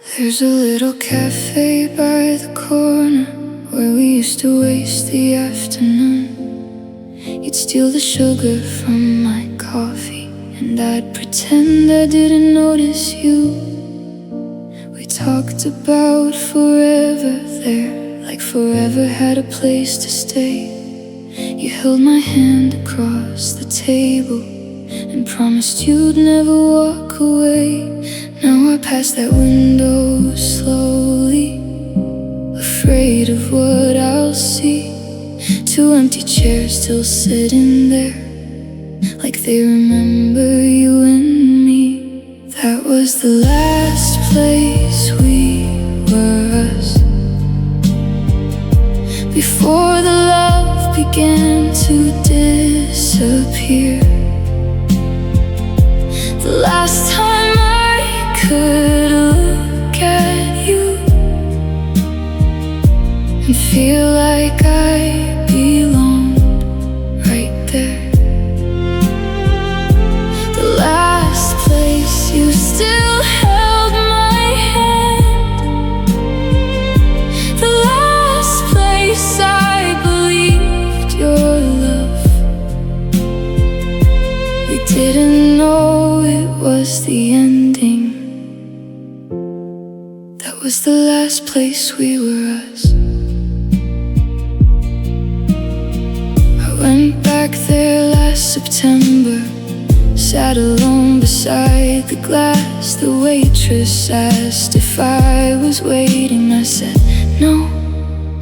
There's a little cafe by the corner where we used to waste the afternoon. You'd steal the sugar from my coffee, and I'd pretend I didn't notice you. We talked about forever there, like forever had a place to stay. You held my hand across the table and promised you'd never walk away. Now I pass that window slowly, afraid of what I'll see. Two empty chairs still sitting there, like they remember you and me. That was the last place we were us, before the love began to disappear. The last time I could look at you and feel like I belonged right there. The last place you still held my hand, the last place I believed your love. We didn't know it was the ending. That was the last place we were us. I went back there last September, sat alone beside the glass. The waitress asked if I was waiting. I said no,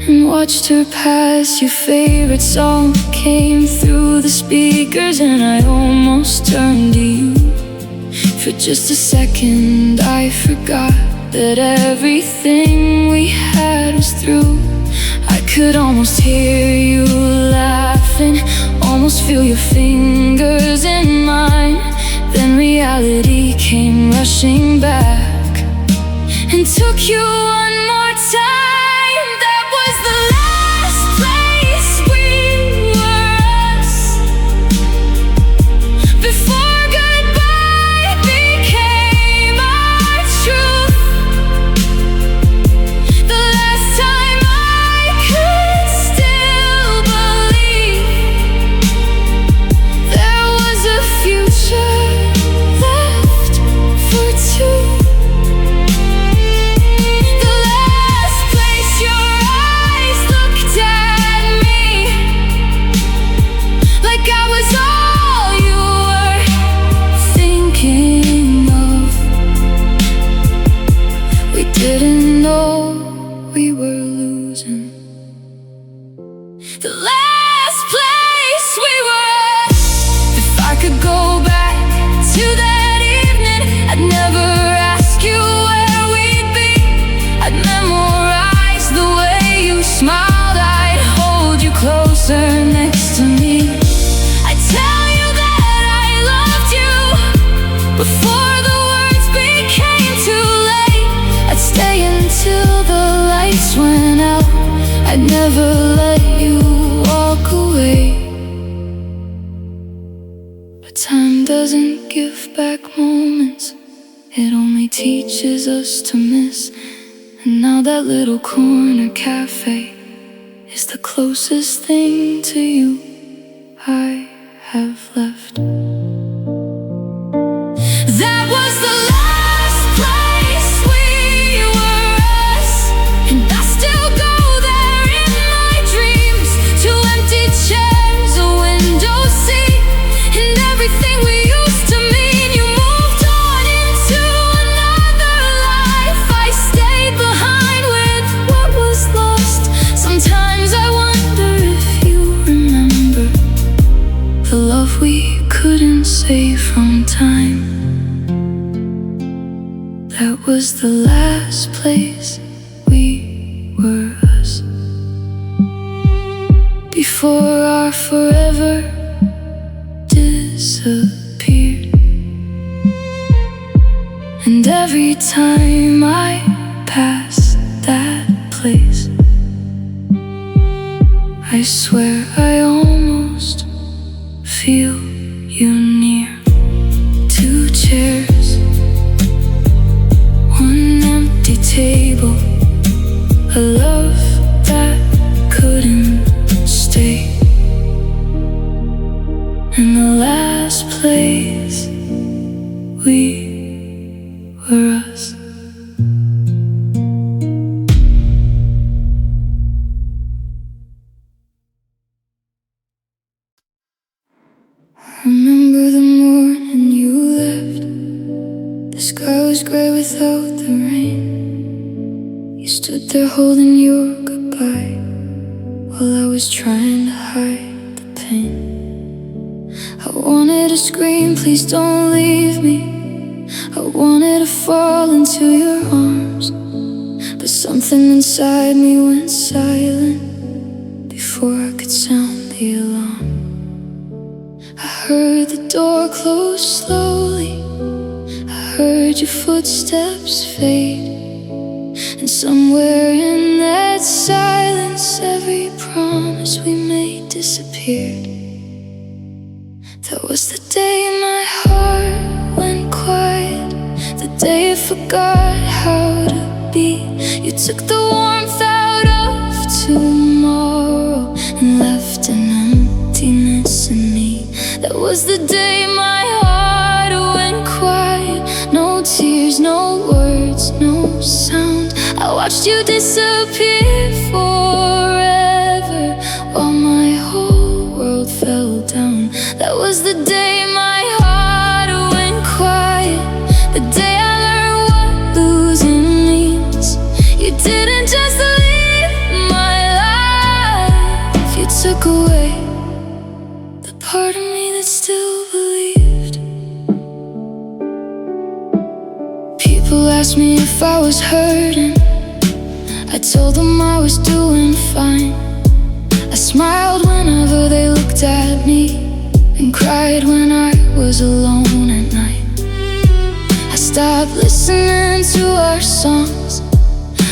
and watched her pass. Your favorite song came through the speakers, and I almost turned to you. For just a second I forgot that everything we had was through. I could almost hear you laughing, almost feel your fingers in mine. Then reality came rushing back and took you one more time. That was the last place we were us, before goodbye became our truth. The last time I could still believe there was a future left for two. The last place your eyes looked at me, like I was all you were thinking of. We didn't know we were losing. The last place we were. If I could go back to that evening, I'd never ask you where we'd be. I'd memorize the way you smiled. I'd hold you closer next to me. I'd tell you that I loved you before the words became too late. I'd stay until the lights went out. I'd never let you walk away. But time doesn't give back moments, it only teaches us to miss. And now that little corner cafe is the closest thing to you I have left. That was the last place we were us, and I still go there in my dreams. Two empty chairs, a window seat, and everything we used to mean. You moved on into another life. I stayed behind with what was lost. Sometimes I wonder if you remember the love we couldn't save from time. That was the last place we were us, before our forever disappeared. And every time I pass that place, I swear I almost feel you near. Two chairs, one empty we were us. Remember the morning you left. The sky was grey without the rain. You stood there holding your goodbye while I was trying to hide the pain. I wanted to scream, please don't leave me. I wanted to fall into your arms, but something inside me went silent before I could sound the alarm. I heard the door close slowly, I heard your footsteps fade, and somewhere in that silence every promise we made disappeared. That was the day my heart went quiet, the day I forgot how to be. You took the warmth out of tomorrow and left an emptiness in me. That was the day my heart went quiet. No tears, no words, no sound. I watched you disappear forever while my whole world fell down. That was the day my heart went quiet, the day I learned what losing means. You didn't just leave my life, you took away the part of me that still believed. People asked me if I was hurting, I told them I was doing fine. I smiled whenever they looked at me and cried when I was alone at night. I stopped listening to our songs,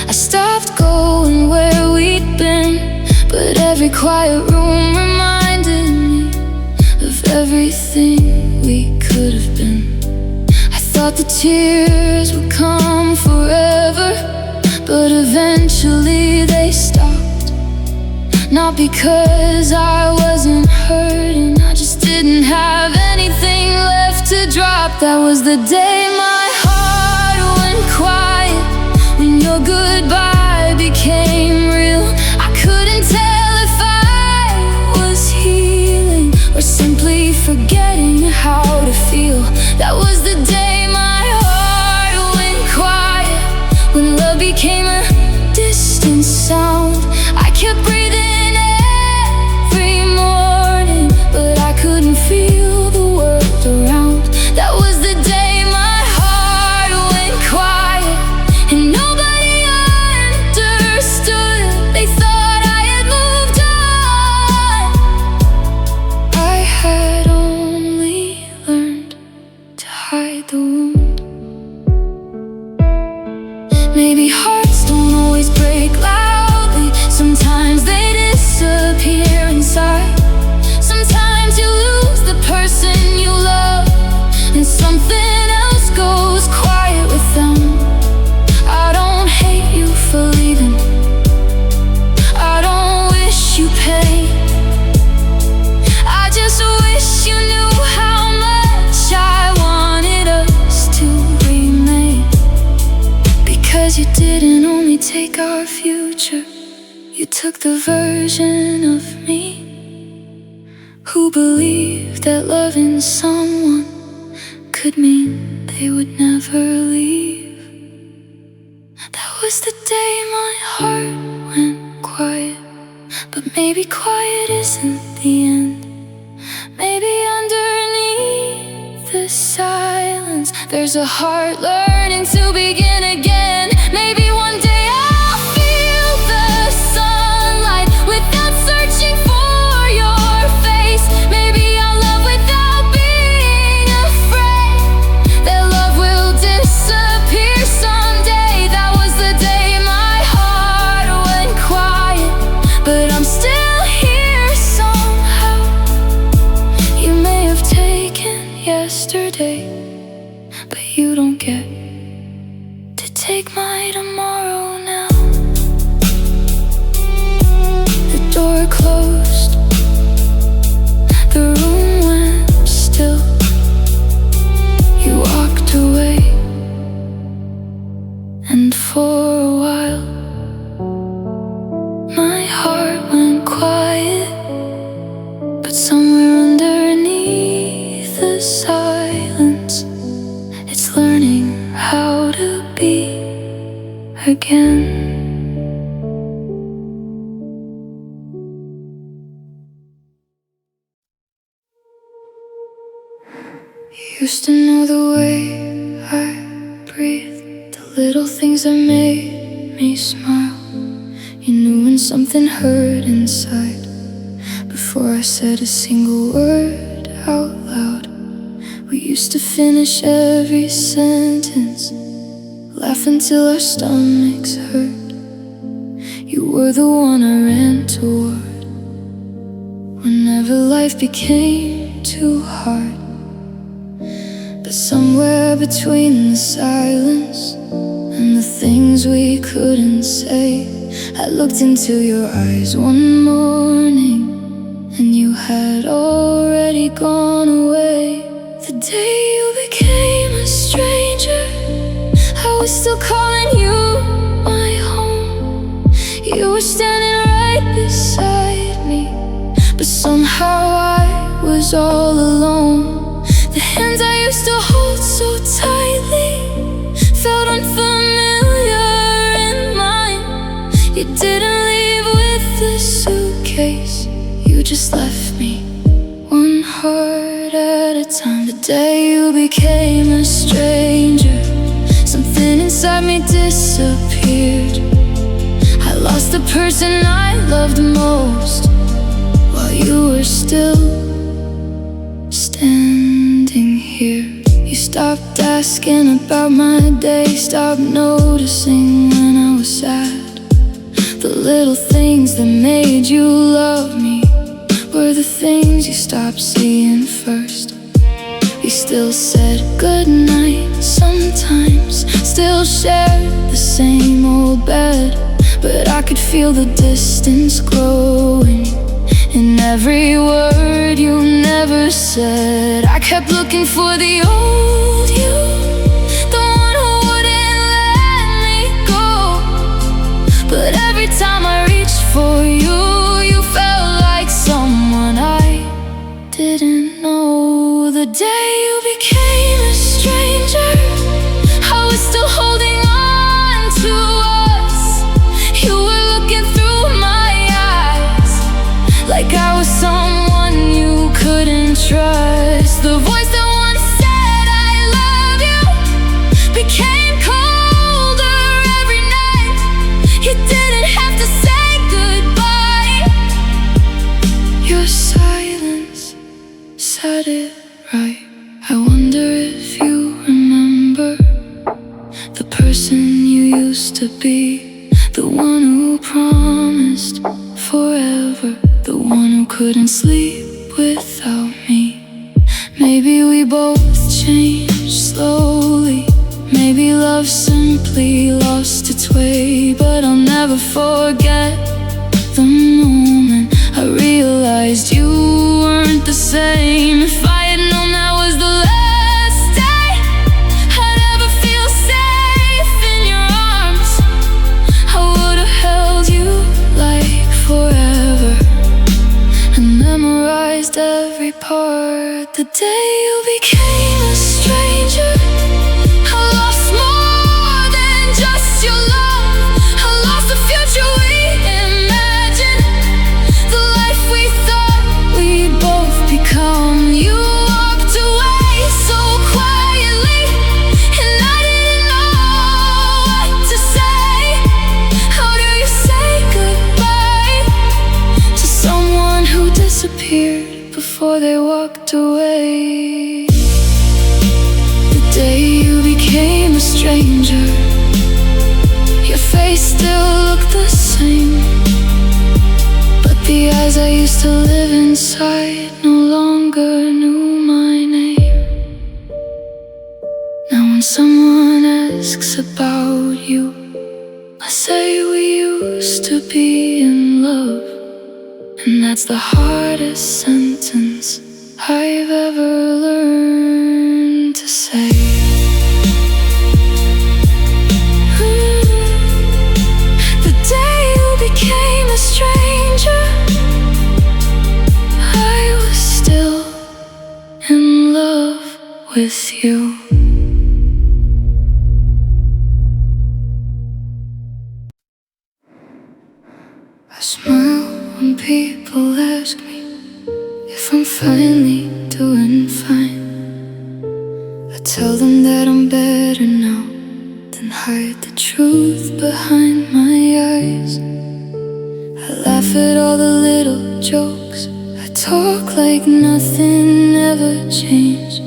I stopped going where we'd been, but every quiet room reminded me of everything we could have been. I thought the tears would come forever, but eventually they stopped. Not because I wasn't hurting, I just didn't have anything left to drop. That was the day my heart went quiet, when your goodbye became real. I couldn't tell if I was healing or simply forgetting how to feel. That was the day my heart went quiet, when love became a distant sound. I kept breathing every morning, but I couldn't feel the world around. That was the day my heart went quiet, and nobody understood. They thought I had moved on. I had only learned to hide the wound. Maybe hearts don't always break loudly, sometimes they disappear inside. Sometimes you lose the person you love, and something else goes quiet with them. I don't hate you for leaving, I don't wish you pain. I just wish you knew how much I wanted us to remain. Because you didn't only take our future, you took the version of me who believed that loving someone could mean they would never leave. That was the day my heart went quiet, but maybe quiet isn't the end. Maybe underneath the silence there's a heart learning to begin again. Maybe one day I'll feel the sunlight without searching for your face. Maybe I'll love without being afraid that love will disappear someday. That was the day my heart went quiet, but I'm still here somehow. You may have taken yesterday, but you don't get to take my tomorrow now. The door closed, the room went still. You walked for a while. My heart went quiet, but somewhere underneath the silence, it's learning how to be again. You used to know the way I breathed, the little things that made me smile. You knew when something hurt inside before I said a single word out loud. We used to finish every sentence, laugh until our stomachs hurt. You were the one I ran toward whenever life became too hard. But somewhere between the silence and the things we couldn't say, I looked into your eyes one morning, and you had already gone away. The day you became a stranger, I was still calling you my home. You were standing right beside me, but somehow I was all alone. The hands I used to hold so tightly felt unfamiliar in mine. You didn't leave with the suitcase, you just left me one heart at a time. The day you became a stranger, something inside me disappeared. I lost the person I loved most while you were still standing here. You stopped asking about my day, stopped noticing when I was sad. The little things that made you love me were the things you stopped seeing first. We still said goodnight sometimes, still shared the same old bed, but I could feel the distance growing in every word you never said. I kept looking for the old you, the one who wouldn't let me go. But every time I reached for you, you felt like someone I didn't know. The day you became a stranger, I was still holding on to us. You were looking through my eyes like I was someone you couldn't trust. The voice that once said I love you became colder every night. You didn't have to say goodbye. Your silence said it right. I wonder if you remember the person you used to be, the one who promised forever, the one who couldn't sleep without me. Maybe we both changed slowly, maybe love simply lost its way. But I'll never forget the moment I realized you weren't the same. If I had known that was the last day I'd ever feel safe in your arms, I would have held you like forever and memorized every part. The day you became a stranger, I lost more than just your love. I lost the future we imagined, the life we thought we'd both become. You walked away so quietly, and I didn't know what to say. How do you say goodbye to someone who disappeared before they walked away? The day you became a stranger, your face still looked the same, but the eyes I used to live inside no longer knew my name. Now when someone asks about you, I say we used to be in love. And that's the hardest sentence I've ever learned to say. you. I smile when people ask me if I'm finally doing fine. I tell them that I'm better now, then hide the truth behind my eyes. I laugh at all the little jokes, I talk like nothing ever changed.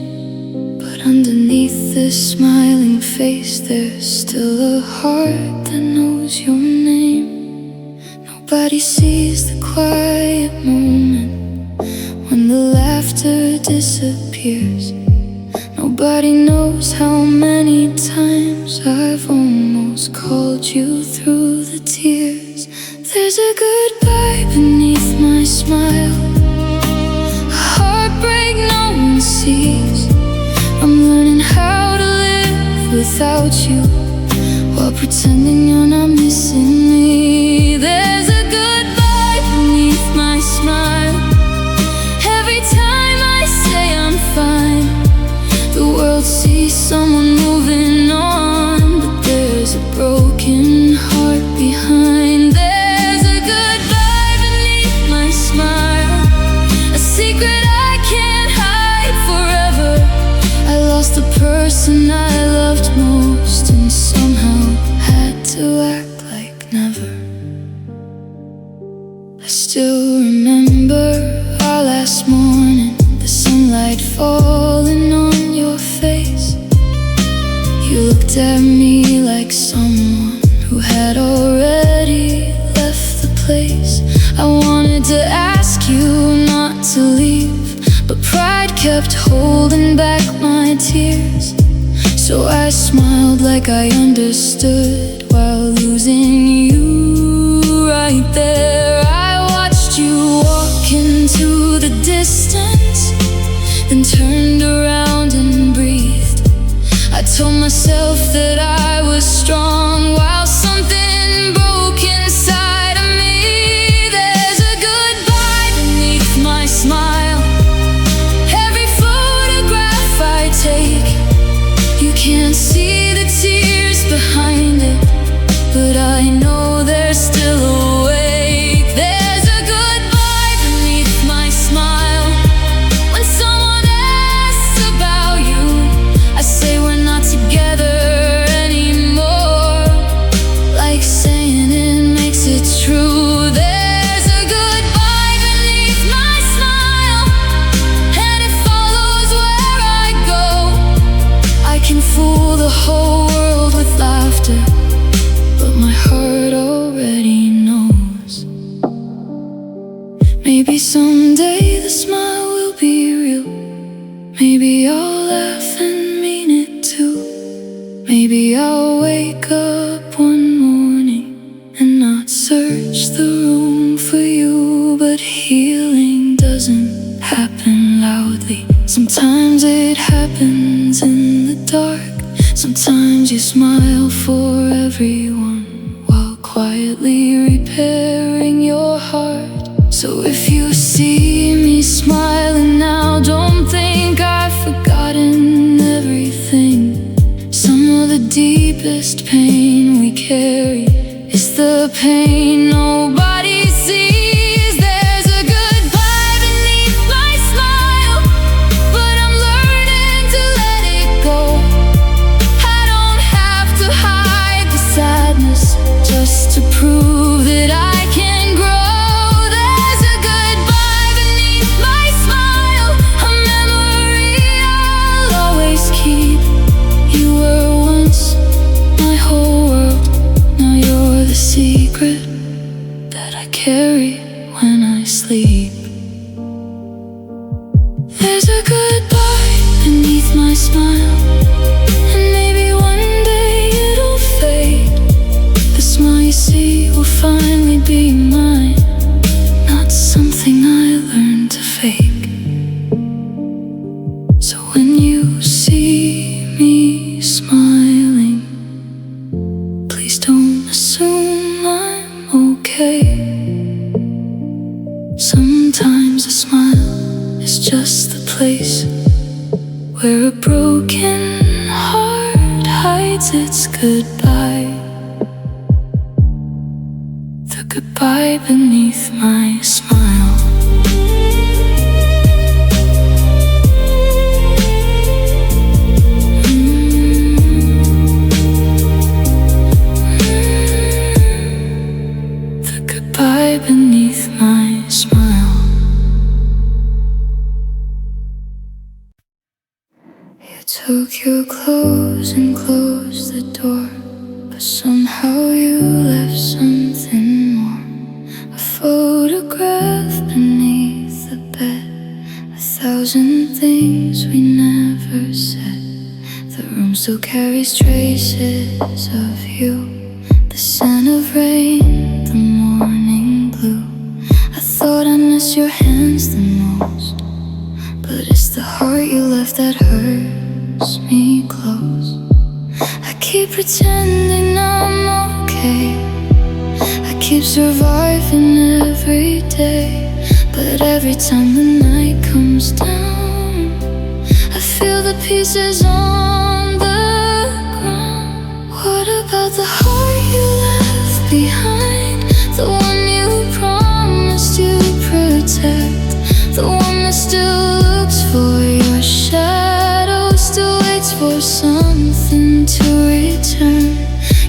But underneath this smiling face, there's still a heart that knows your name. Nobody sees the quiet moment when the laughter disappears. Nobody knows how many times I've almost called you through the tears. There's a goodbye beneath my smile, a heartbreak no one sees. I'm learning how to live without you, while pretending you're not missing me. There's a goodbye beneath my smile. Every time I say I'm fine, the world sees someone moving on, but there's a broken heart behind. There's a goodbye beneath my smile, a secret I can't hide forever. I lost the person I loved most and somehow had to act like never. I still remember our last morning, the sunlight falling on your face. You looked at me like someone who had already left the place. I wanted to ask you not to leave, but pride kept holding back my tears. So I smiled like I understood while losing you right there. I watched you walk into the distance, then turned around and breathed. I told myself that I was strong while something broke inside of me. There's a goodbye beneath my smile. Every photograph I take, you can't see the tears behind it, but I know they're still awake. There's a goodbye beneath my smile. When someone asks about you, I say we're not together anymore, like saying it makes it true. There's a goodbye beneath my smile, and it follows where I go. I can fool the whole world with laughter, but my heart already knows. Maybe someday the smile will be real. Maybe I'll laugh and mean it too. Maybe I'll wake up one morning and not search the room for you. But healing doesn't happen loudly. Sometimes it happens in the dark. Sometimes you smile for everyone while quietly repairing your heart. So if you see me smiling now, don't think I've forgotten everything. Some of the deepest pain we carry is the pain nobody sees. There's a goodbye beneath my smile, but I'm learning to let it go. I don't have to hide the sadness just to prove that I can grow. There's a goodbye beneath my smile, a memory I'll always keep. You were once my whole world, now you're the secret that I carry when I sleep. There's a goodbye beneath my smile, and maybe one day it'll fade. The smile you see will finally be mine, not something I learned to fake. So when you see me smiling, please don't assume I'm okay. Sometimes a smile is just the place where a broken hides its goodbye, the goodbye beneath my smile. The goodbye beneath my smile. You took your clothes and closed the door, but somehow you left something more. A photograph beneath the bed, 1,000 things we never said. The room still carries traces of you, the scent of rain, the morning blue. I thought I missed your hands the most, but it's the heart you left that hurts me close. I keep pretending I'm okay, I keep surviving every day, but every time the night comes down, I feel the pieces on the ground. What about the heart you left behind? The one you promised you'd protect, the one that still looks for your shadow, still waits for something to return.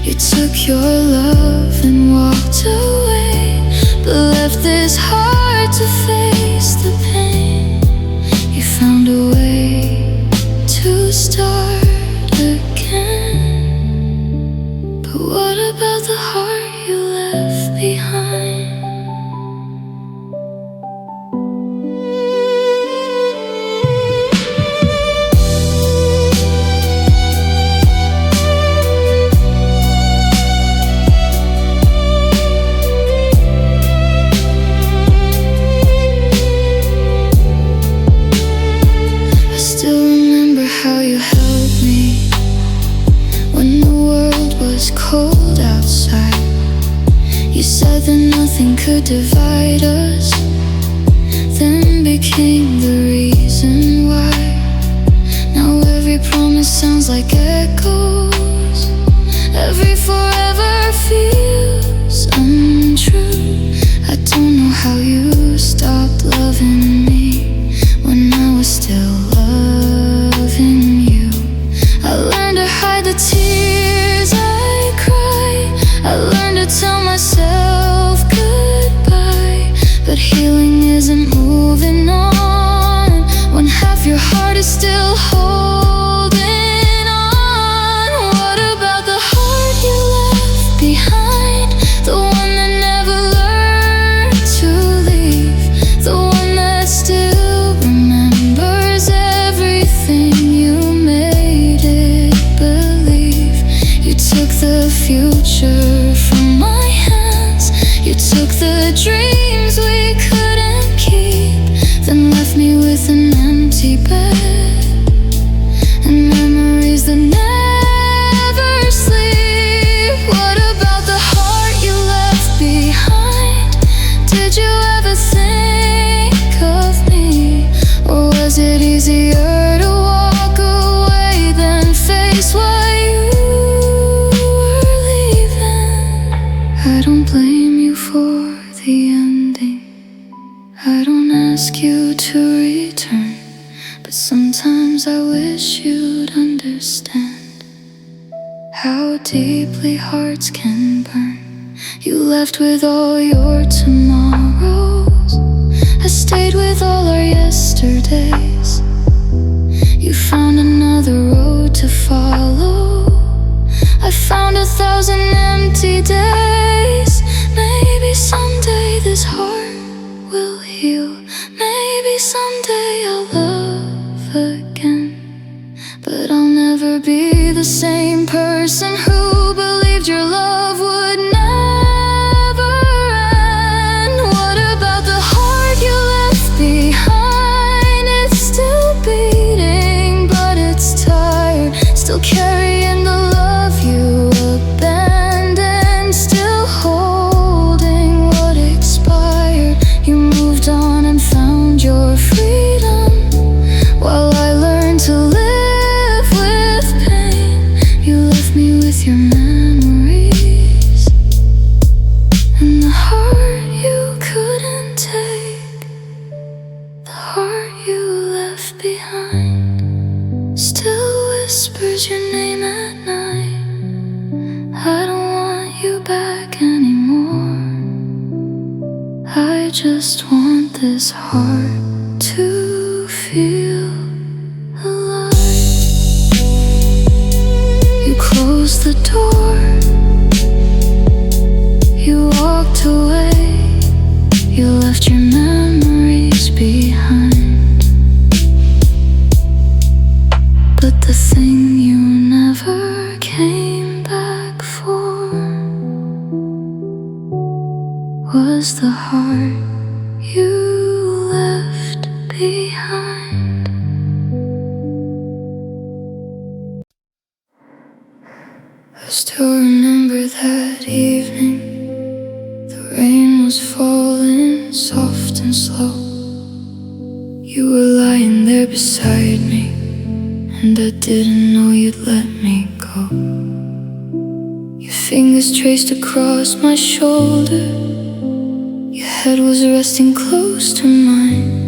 You took your love and walked away, but left this heart to face the pain. You found a way to start again, but what about the heart you left behind? Cold outside, you said that nothing could divide us, then became the reason why. Now every promise sounds like echoes, every forever feels untrue. I don't know how you stopped loving me when I was still loving you. I learned to hide the tears I cry, I learned to tell myself goodbye, but healing isn't moving on when half your heart is still holding on. What about the heart you left behind? The one that never learned to leave, the one that still remembers everything you made it believe. You took the future from my hands, you took the dreams we couldn't keep, then left me with an empty bed and memories that never sleep. What about the heart you left behind? Did you ever think of me? Or was it easier to walk away than face what you were leaving? I don't blame you for the ending, I don't ask you to return, but sometimes I wish you'd understand how deeply hearts can burn. You left with all your tomorrows, I stayed with all our yesterdays. You found another road to follow, I found 1,000 empty days. Maybe someday this heart will heal, maybe someday I'll love again, but I'll never be the same person who believed your love would never end. What about the heart you left behind? It's still beating, but it's tired, still carrying the love you abandoned, still holding what expired. You moved on and found your freedom, while I learned to live with pain. You left me with your memories, and the heart you couldn't take, the heart you left behind, still whispers your name at night. I don't want you back anymore. I just want this heart to feel alive. You closed the door, you walked away, you left your memories behind. But the thing you never came back for was the heart you left behind. I still remember that evening. The rain was falling soft and slow. You were lying there beside me, and I didn't know you'd let me go. Your fingers traced across my shoulder, your head was resting close to mine.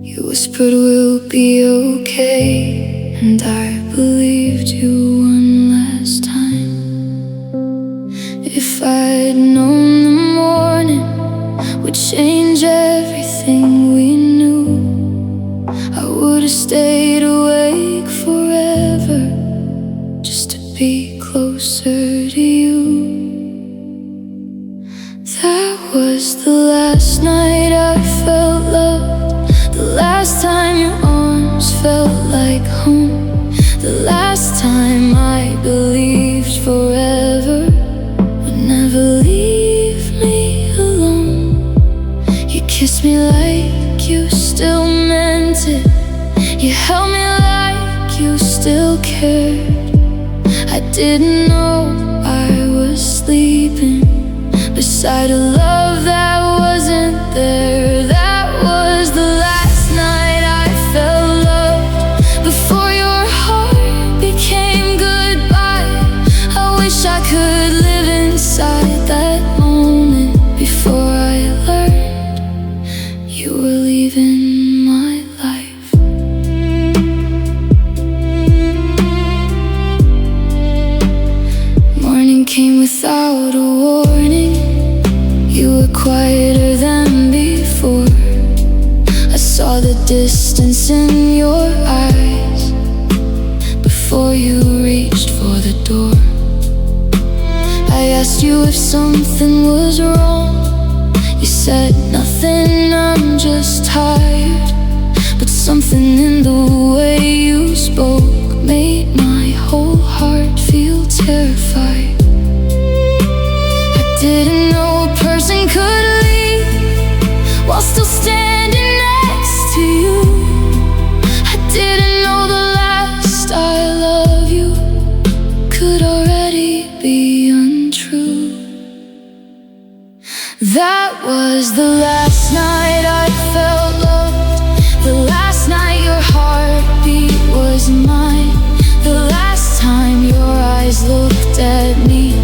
You whispered we'll be okay, and I believed you one last time. If I'd known the morning would change everything we knew, I would've stayed awake forever just to be closer to you. That was the last night I felt loved, the last time your arms felt like home, the last time I believed forever would never leave me alone. You kissed me like you still meant it, you held me like you still cared. I didn't know I was sleeping beside a love that wasn't there. That was the last night I felt loved, before your heart became goodbye. I wish I could live inside that moment before I learned you were leaving my life. Morning came without a warning. You were quieter than before. I saw the distance in your eyes before you reached for the door. I asked you if something was wrong. You said nothing, I'm just tired. But something in the way you spoke made my whole heart feel terrified. I didn't know a person could leave while still standing next to you. I didn't know the last I love you could already be untrue. That was the last night I felt loved, the last night your heartbeat was mine, the last time your eyes looked at me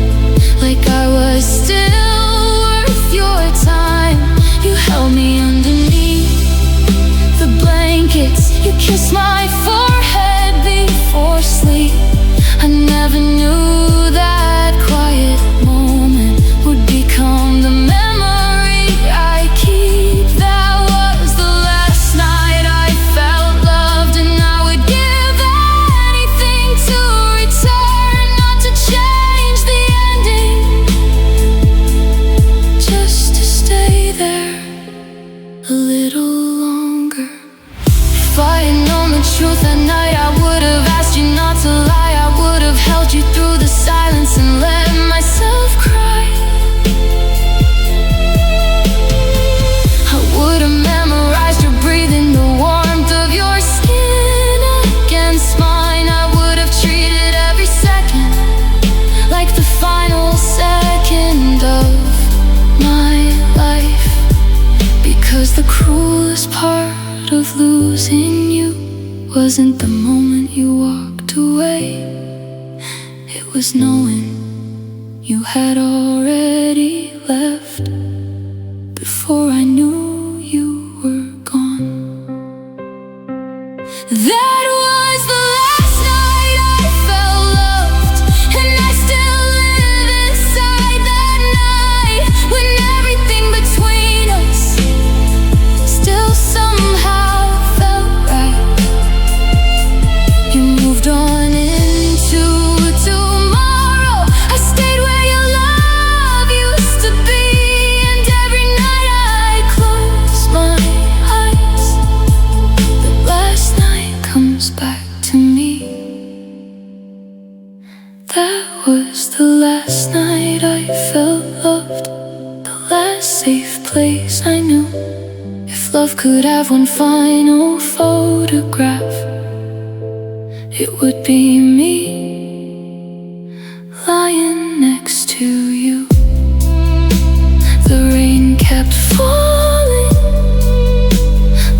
like I was still worth your time. You held me underneath the blankets, you kissed my forehead before sleep. I never knew that quiet moment would become the memory I keep. That was the last night I felt loved, and I would give anything to return, not to change the ending, just to stay there a little longer. If I had known the truth that night, I would have asked you not to lie. I would have held you through the silence and let myself cry. I would have memorized your breathing, the warmth of your skin against mine. I would have treated every second like the final second of my life, because the cruelest part of losing you wasn't the moment you walked away, it was knowing you had already left before I knew you were gone. That was the last night I felt loved, and I still live inside that night when everything between us still somehow felt right. You moved on into tomorrow. I stayed where your love used to be, and every night I close my eyes, the last night comes back to me. That was the last night I felt loved, the last safe place I knew. If love could have one final photograph, it would be me lying next to you. The rain kept falling,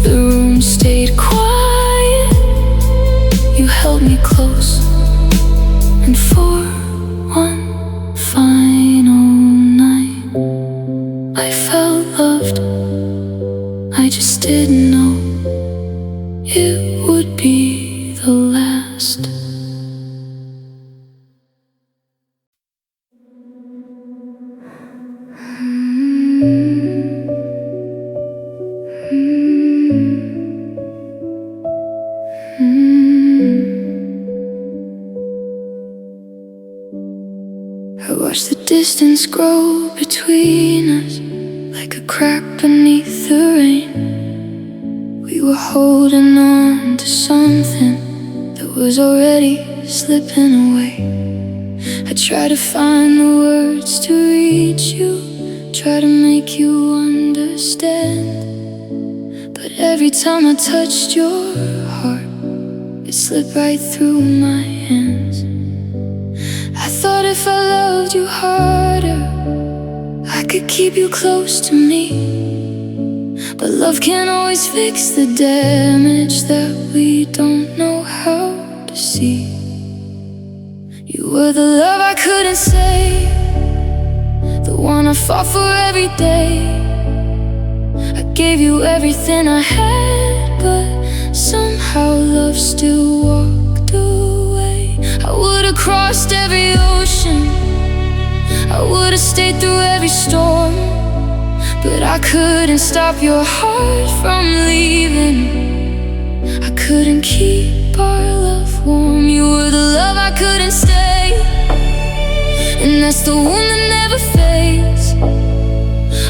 the room stayed quiet. You held me close, and for one final night I felt loved. I just didn't know it would be the last. I watched the distance grow between us like a crack beneath the rain. We were holding on to something that was already slipping away. I tried to find the words to reach you, try to make you understand, but every time I touched your heart, it slipped right through my hands. I thought if I loved you harder, I could keep you close to me, but love can't always fix the damage that we don't know how to see. You were the love I couldn't say, the one I fought for every day. I gave you everything I had, but somehow love still walked away. I would've crossed every ocean, I would've stayed through every storm, but I couldn't stop your heart from leaving. I couldn't keep our love warm. You were the love I couldn't stay, and that's the one that never fades.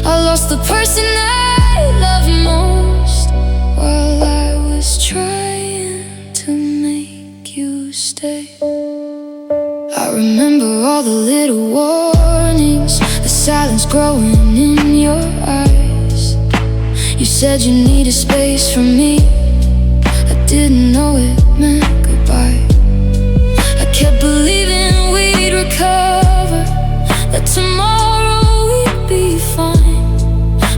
I lost the person I loved most while I was trying to make you stay. I remember all the little warnings, the silence growing in your eyes. You said you needed space from me, I didn't know it meant goodbye. I kept believing we'd recover, that tomorrow we'd be fine,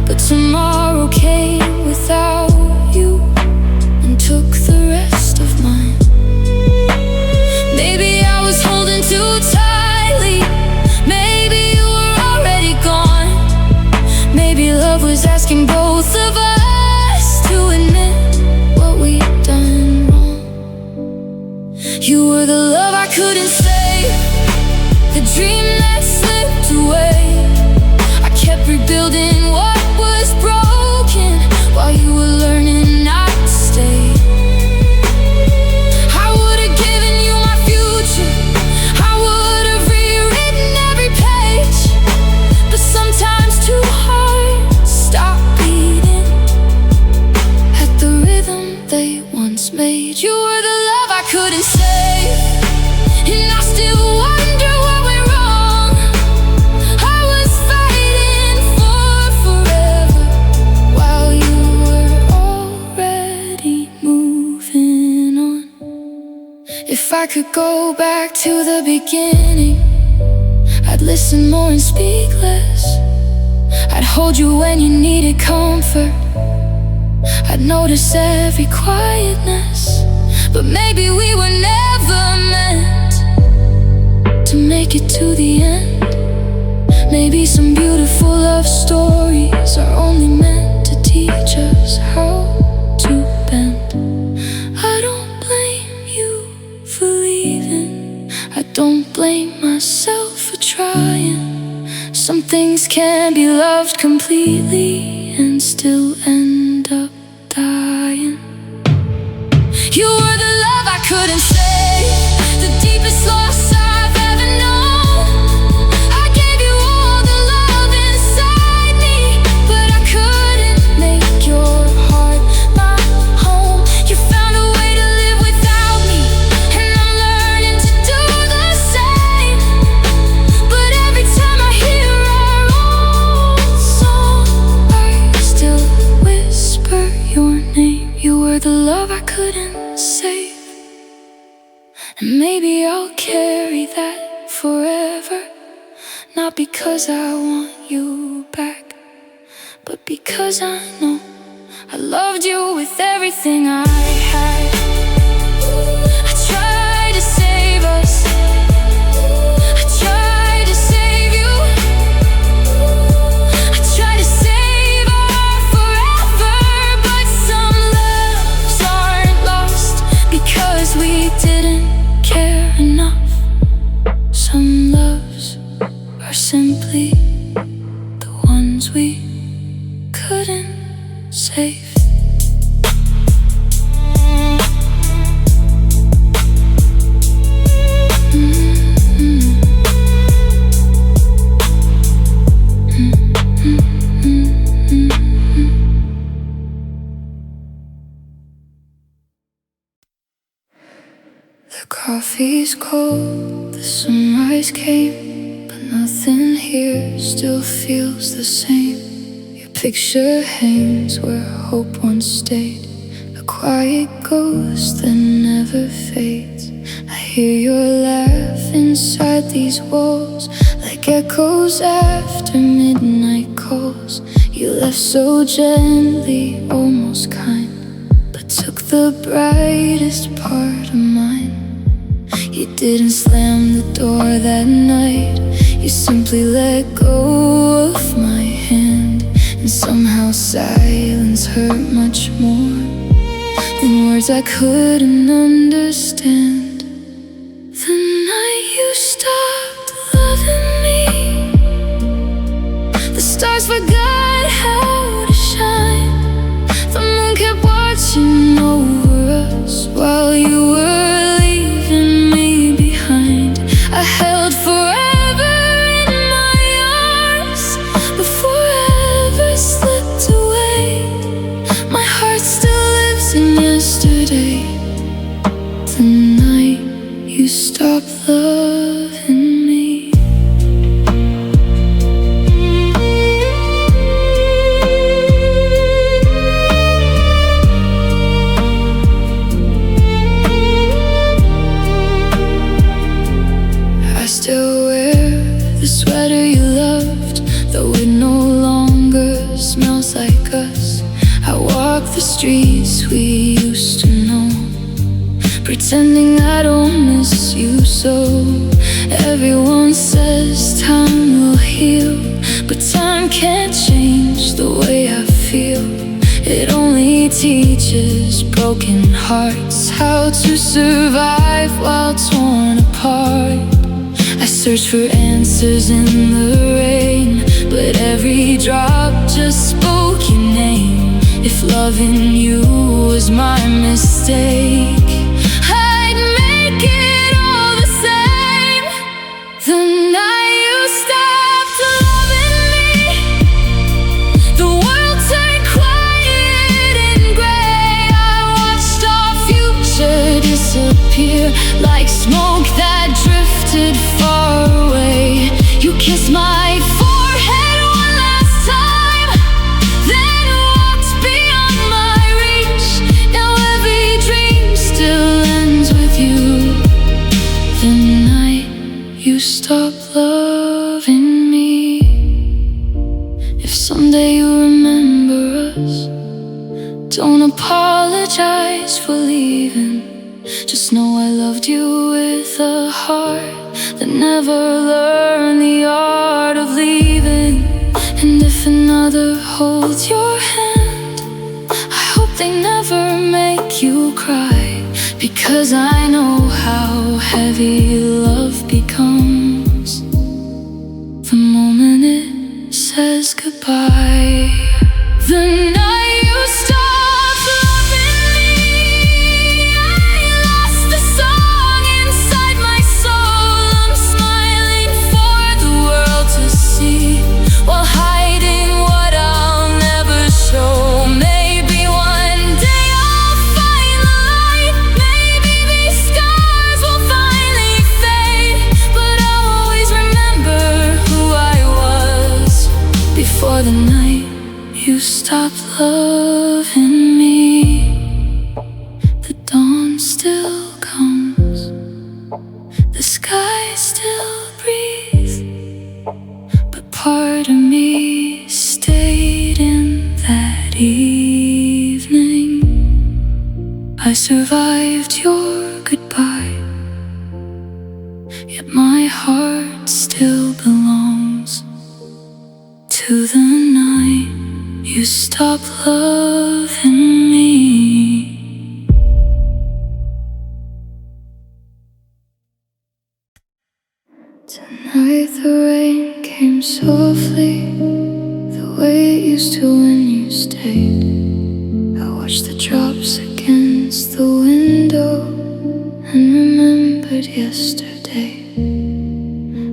but tomorrow came without you and took the rest of mine. Maybe I was holding too tightly, maybe you were already gone. Maybe love was asking both of us to admit what we'd done wrong. You were the love I couldn't save, the dream that slipped away. I kept rebuilding what was broken while you were learning not to stay. I would've given you my future, I would've rewritten every page, but sometimes two hearts stop beating at the rhythm they once made. You were the love I couldn't save, and I still wonder what went wrong. I was fighting for forever while you were already moving on. If I could go back to the beginning, I'd listen more and speak less. I'd hold you when you needed comfort, I'd notice every quietness. But maybe we were never meant to make it to the end. Maybe some beautiful love stories are only meant to teach us how to bend. I don't blame you for leaving, I don't blame myself for trying. Some things can be loved completely and still end up dying. You were the love I couldn't save, the deepest loss I've ever known. I gave you all the love inside me, but I couldn't make your heart my home. You found a way to live without me, and I'm learning to do the same. But every time I hear our old song, I still whisper your name. You were the love I couldn't save, and maybe I'll carry that forever. Not because I want you back, but because I know I loved you with everything I had. I tried to save us, I tried to save you, I tried to save our forever. But some loves aren't lost because we didn't care enough. Some loves are simply the ones we couldn't save. The coffee's cold, the sunrise came, but nothing here still feels the same. Your picture hangs where hope once stayed, a quiet ghost that never fades. I hear your laugh inside these walls, like echoes after midnight calls. You left so gently, almost kind, but took the brightest part of mine. You didn't slam the door that night, you simply let go of my hand. And somehow silence hurt much more than words I couldn't understand. The night you stopped loving me, the stars forgot how to shine. The moon kept watching over us while you were leaving me behind. I held forever in my arms, but forever slipped away. My heart still lives in yesterday, the night you stopped loving me. I still wear the sweater you loved, though it no longer smells like us. I walk the streets we used to know, pretending I don't miss you so. Everyone says time will heal, but time can't change the way I feel. It only teaches broken hearts how to survive while torn apart. I search for answers in the rain, but every drop just spoke your name. If loving you was my mistake, I'd make it all the same. The night you stopped loving me, the world turned quiet and gray. I watched our future disappear like smoke that drifted far away. You kissed my forehead one last time, then walked beyond my reach. Now every dream still ends with you. The night you stopped loving me. If someday you remember us, don't apologize for leaving. Just know I loved you with a heart that never learn the art of leaving. And if another holds your hand, I hope they never make you cry, because I know how heavy love becomes the moment it says goodbye. The night you stopped loving me, I lost the song inside my soul. I'm smiling for the world to see, while hiding what I'll never show. Maybe one day I'll find the light, maybe these scars will finally fade, but I'll always remember who I was before the night you stopped loving me. The dawn still comes, the sky still breathes, but part of me stayed in that evening. I survived your goodbye, yet my heart still belongs to the night you stopped loving me. Tonight the rain came softly, the way it used to when you stayed. I watched the drops against the window and remembered yesterday.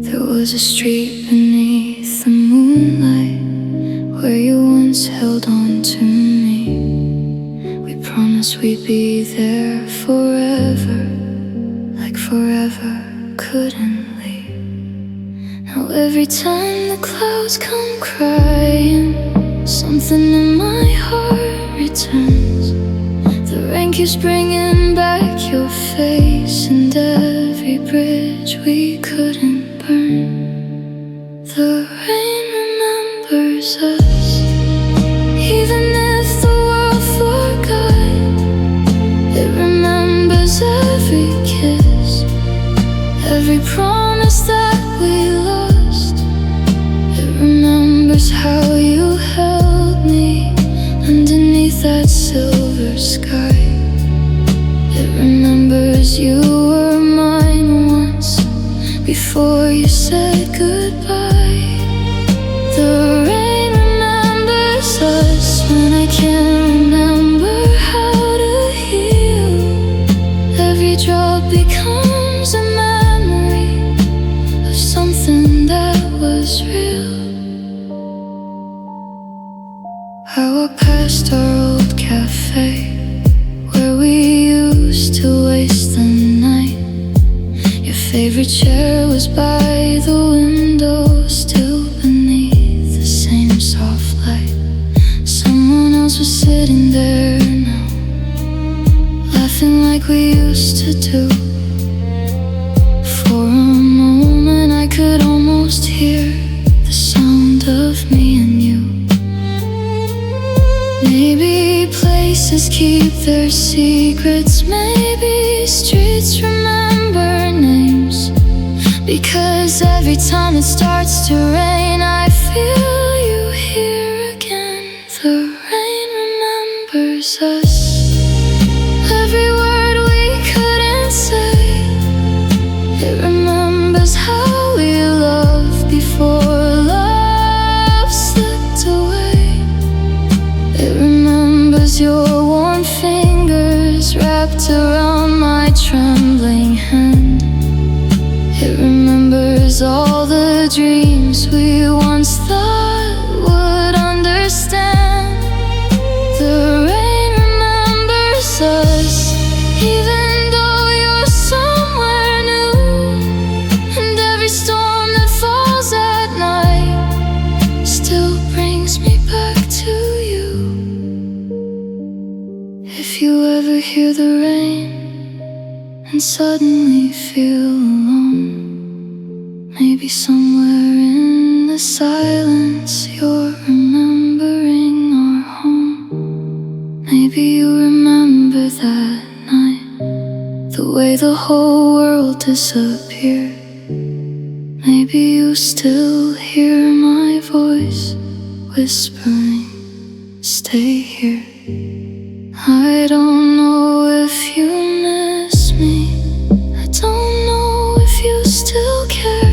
There was a street beneath the moonlight where you once held on to me. We promised we'd be there forever, like forever couldn't leave. Now every time the clouds come crying, something in my heart returns. The rain keeps bringing back your face, and every bridge we couldn't burn. The rain remembers us, even if the world forgot. It remembers every kiss, every promise that we lost. It remembers how you held me underneath that silver sky. It remembers you were mine once before you said goodbye. The rain remembers us when I can't remember how to heal. Every drop becomes a memory of something that was real. I walk past our old cafe where we used to waste the night. Your favorite chair was by the window, still beneath the same soft light. Someone else was sitting there now, laughing like we used to do. For a moment I could almost hear the sound of me and you. Maybe places keep their secrets, maybe streets remember names, because every time it starts to rain I feel you here again. The rain remembers us, every word we couldn't say. It remembers how we loved before love slipped away. It remembers your warm fingers wrapped around my trembling hand. It remembers all the dreams we once thought would understand. The rain remembers us, even though you're somewhere new. And every storm that falls at night still brings me back to you. If you ever hear the rain and suddenly feel alone, maybe somewhere in the silence you're remembering our home. Maybe you remember that night, the way the whole world disappeared. still hear my voice whispering, stay here. I don't know if you miss me, I don't know if you still care.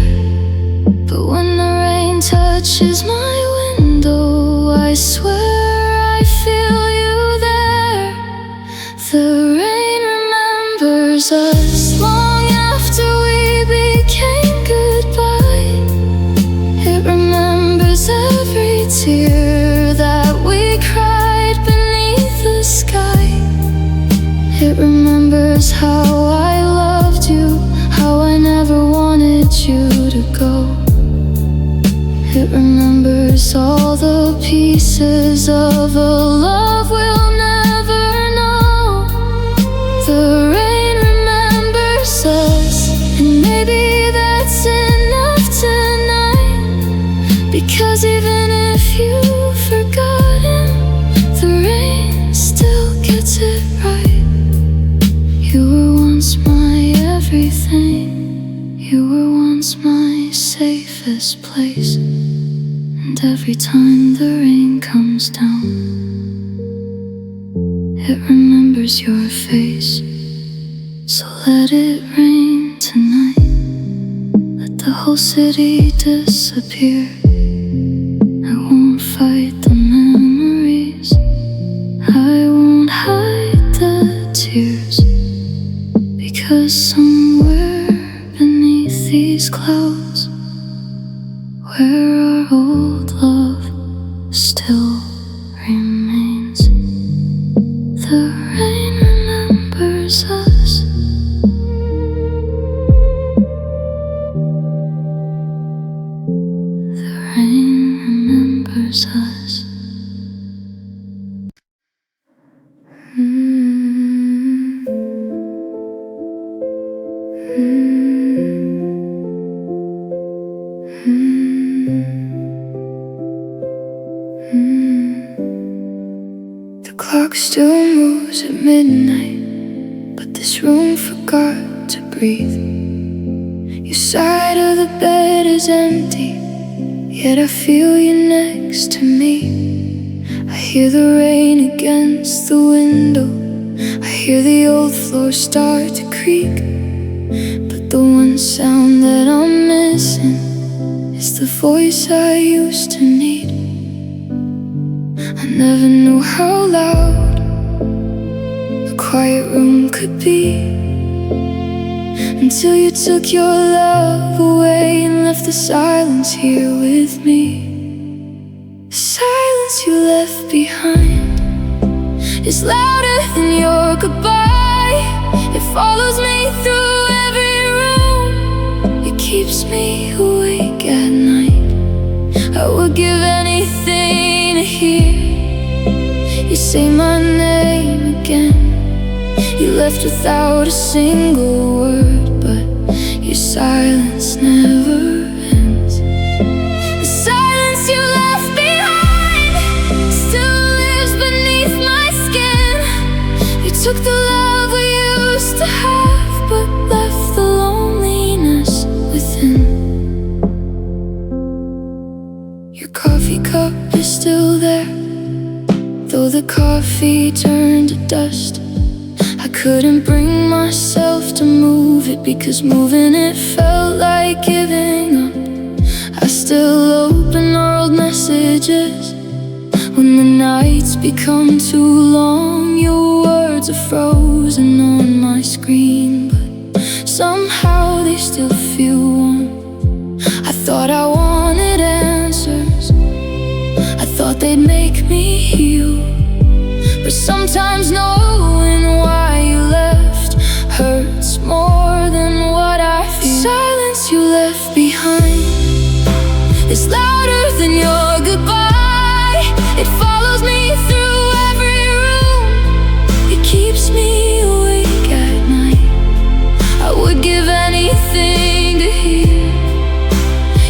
But when the rain touches my window, I swear I feel you there. The rain remembers us long after we became goodbye. It remembers every tear that we cried beneath the sky. It remembers how I loved you, how I never wanted you to go. It remembers all the pieces of a love we'll never know. The rain remembers us, and maybe that's enough tonight. Because even if you've forgotten, the rain still gets it right. You were once my everything, you were once my safest place. And every time the rain comes down, it remembers your face. So let it rain tonight, let the whole city disappear. I won't fight the memories, I won't hide the tears. Because somewhere beneath these clouds, where our old love still remains, the rain remembers us. The rain remembers us. The clock still moves at midnight, but this room forgot to breathe. Your side of the bed is empty, yet I feel you next to me. I hear the rain against the window, I hear the old floor start to creak. But the one sound that I'm missing is the voice I used to need. I never knew how loud a quiet room could be, until you took your love away and left the silence here with me. The silence you left behind is louder than your goodbye. It follows me through every room, it keeps me awake at night. I would give anything to hear you say my name again. You left without a single word, but your silence never ends. The silence you left behind still lives beneath my skin. You took the love we used to have, but left the loneliness within. Your coffee cup is still there, though the coffee turned to dust. I couldn't bring myself to move it, because moving it felt like giving up. I still open our old messages when the nights become too long. Your words are frozen on my screen, but somehow they still feel warm. I thought I wanted answers, I thought they'd make me heal. But sometimes knowing why you left hurts more than what I feel. The silence you left behind is louder than your goodbye. It follows me through every room, it keeps me awake at night. I would give anything to hear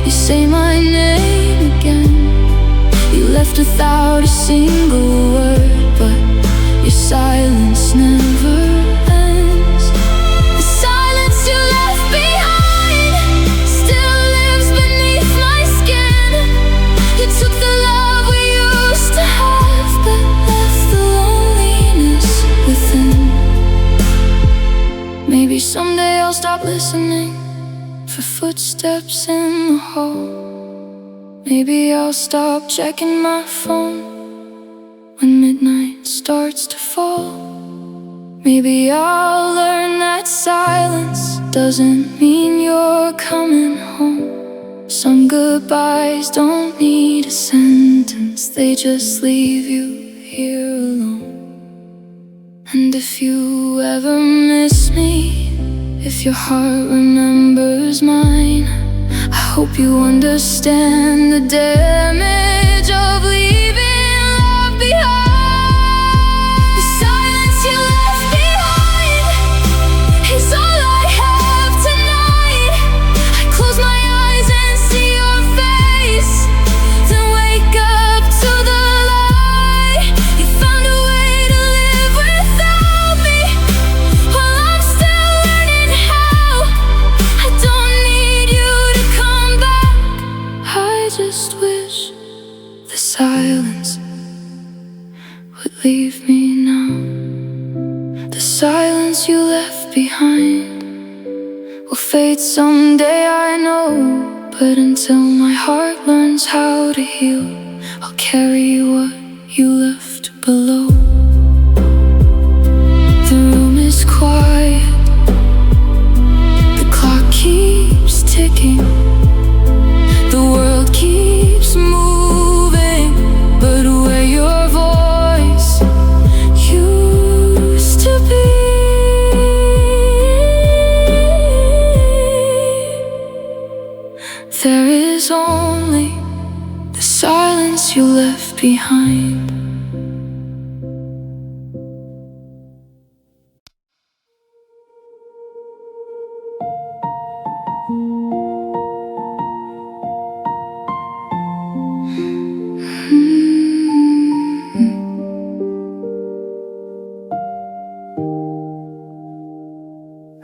you say my name again. You left without a single word, but your silence never ends. The silence you left behind still lives beneath footsteps in the hall. Maybe I'll stop checking my phone when midnight starts to fall. Maybe I'll learn that silence doesn't mean you're coming home. Some goodbyes don't need a sentence, they just leave you here alone. And if you ever miss me, if your heart remembers mine, I hope you understand the damage of leaving love behind. The silence you left behind is all I have tonight. I close my eyes and see your face, then wake up to the light. You found a way to live without me, while I'm still learning how. I don't need you to come back. I just wish the silence would leave me now. The silence you left behind will fade someday, I know. But until my heart learns how to heal, I'll carry what you left below. The room is quiet, the clock keeps ticking, the world keeps moving, but where your voice used to be, there is only the silence you left behind.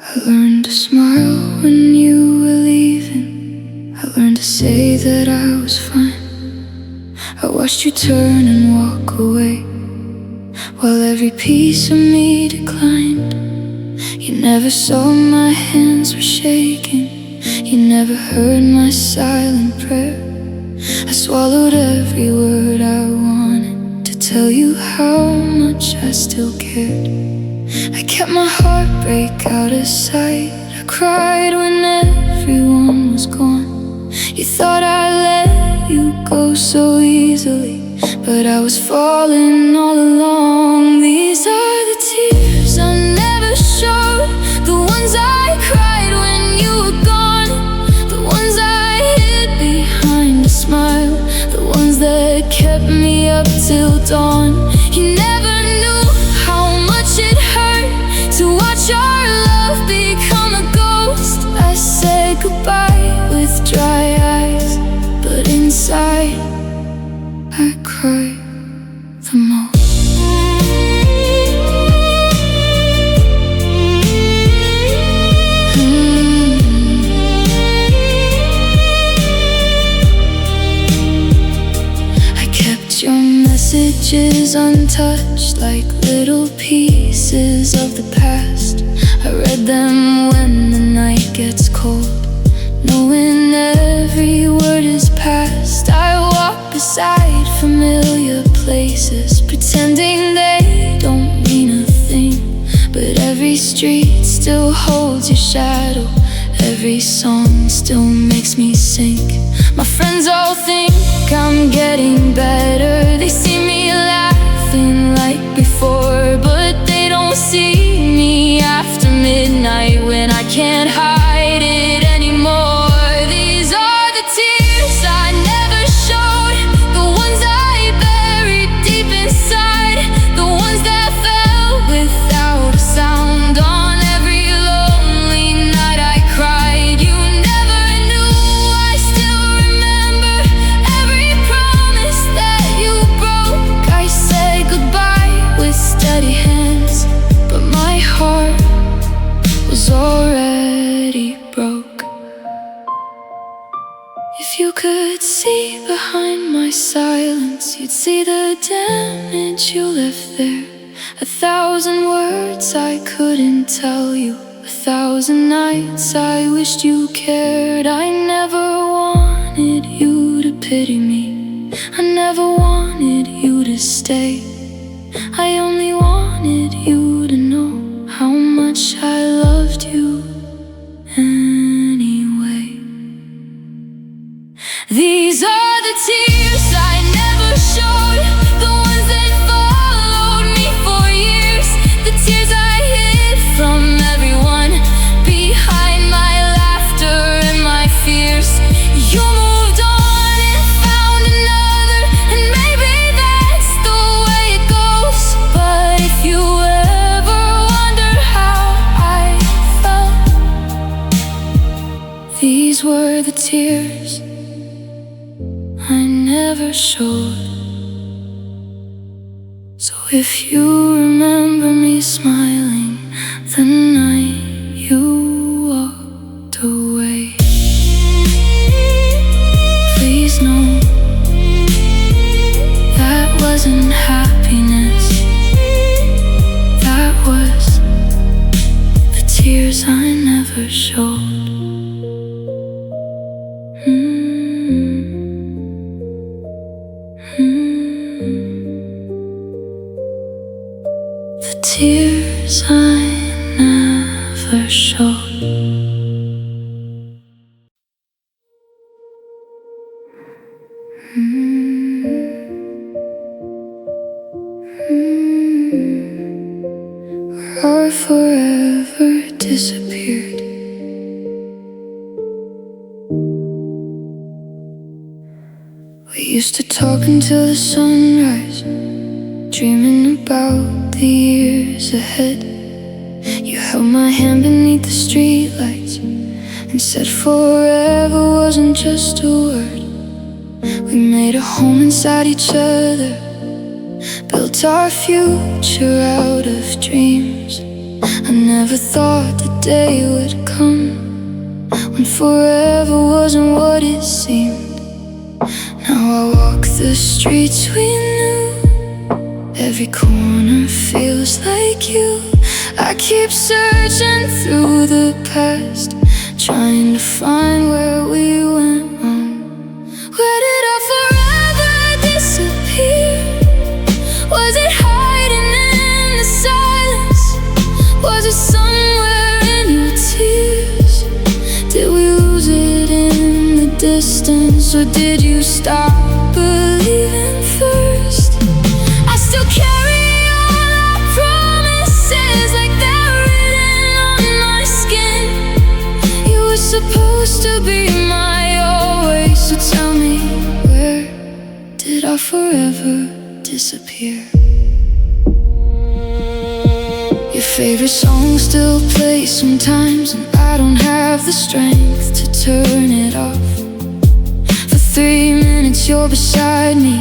I learned to smile when you were leaving. I learned to say that I was fine. I watched you turn and walk away, while every piece of me declined. You never saw my hands were shaking, you never heard my silent prayer. I swallowed every word I wanted to tell you how much I still cared. I kept my heartbreak out of sight. I cried when everyone was gone. You thought I let you go so easily, but I was falling all along. These are the tears I never showed, the ones I cried when you were gone, the ones I hid behind a smile, the ones that kept me up till dawn. You never knew how much it hurt to watch our love become a ghost. I said goodbye with dry eyes, but inside I cried the most. I kept your messages untouched, like little pieces of the past. I read them when the night gets cold, knowing every word is past. I walk beside familiar places, pretending they don't mean a thing, but every street still holds your shadow, every song still makes me sink. My friends all think I'm getting better, they see me laughing like before, but they don't see me after midnight when I can't hide it anymore. These are the tears I never showed, the ones I buried deep inside, the ones that fell without a sound. On every lonely night I cried. You never knew I still remember every promise that you broke. I said goodbye with steady hands, but my heart was already broke. If you could see behind my silence, you'd see the damage you left there. 1,000 words I couldn't tell you, 1,000 nights I wished you cared. I never wanted you to pity me. I never wanted you to stay. I only wanted you to know how much I loved you anyway. These are the tears I never showed, the ones that followed me for years, the tears I hid from everyone, behind my laughter and my fears. You moved on and found another, and maybe that's the way it goes. But if you ever wonder how I felt, these were the tears I never showed. So if you remember me smiling the night you walked away, please know that wasn't happiness. That was the tears I never showed. The tears I never showed. Or forever disappeared. We used to talk until the sunrise, dreaming about the years ahead. You held my hand beneath the streetlights and said forever wasn't just a word. We made a home inside each other, built our future out of dreams. I never thought the day would come when forever wasn't what it seemed. Now I walk the streets we knew, every corner feels like you. I keep searching through the past, trying to find where we went wrong. Where did our forever disappear? Was it hiding in the silence? Was it somewhere in your tears? Did we lose it in the distance, or did you stop believing first? I still carry all our promises like they're written on my skin. You were supposed to be my always, so tell me, where did our forever disappear? Your favorite song still plays sometimes, and I don't have the strength to turn it off. For 3 minutes you're beside me,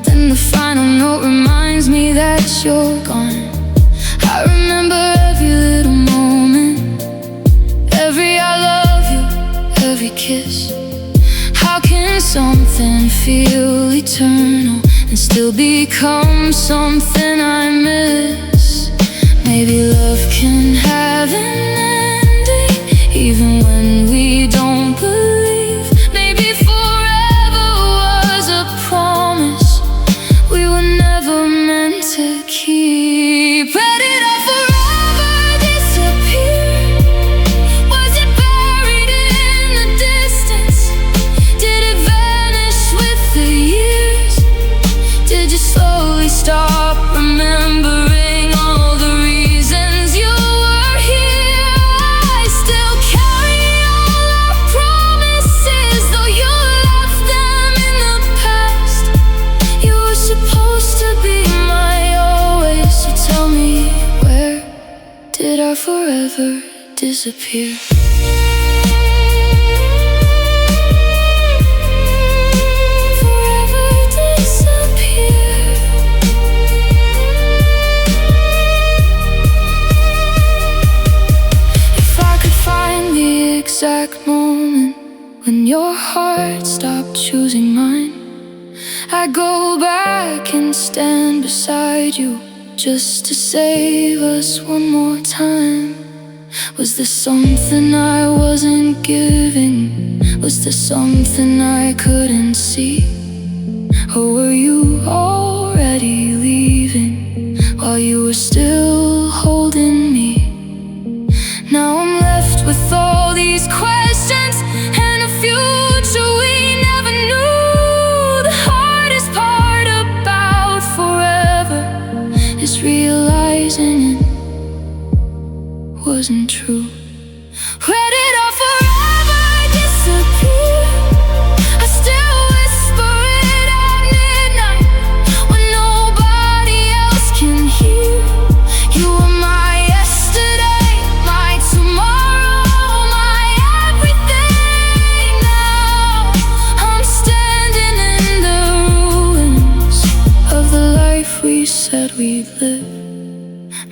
then the final note reminds me that you're gone. I remember every little moment, every I love you, every kiss. How can something feel eternal and still become something I miss? Maybe love can have an ending, even when we don't believe. Maybe forever was a promise we were never meant to keep. Where did our forever disappear? Was it buried in the distance? Did it vanish with the years? Did you slowly stop remembering all the reasons you were here? I still carry all our promises, though you left them in the past. You were supposed to be my always, so tell me, where did our forever disappear? Forever disappear. If I could find the exact moment when your heart stopped choosing mine, I'd go back and stand beside you just to save us one more time. Was there something I wasn't giving? Was there something I couldn't see? Or were you already leaving while you were still holding me? Now I'm left with all these questions and a future we never knew. The hardest part about forever is realizing it wasn't true. Where did our forever disappear? I still whisper it at midnight when nobody else can hear. You were my yesterday, my tomorrow, my everything. Now I'm standing in the ruins of the life we said we'd live.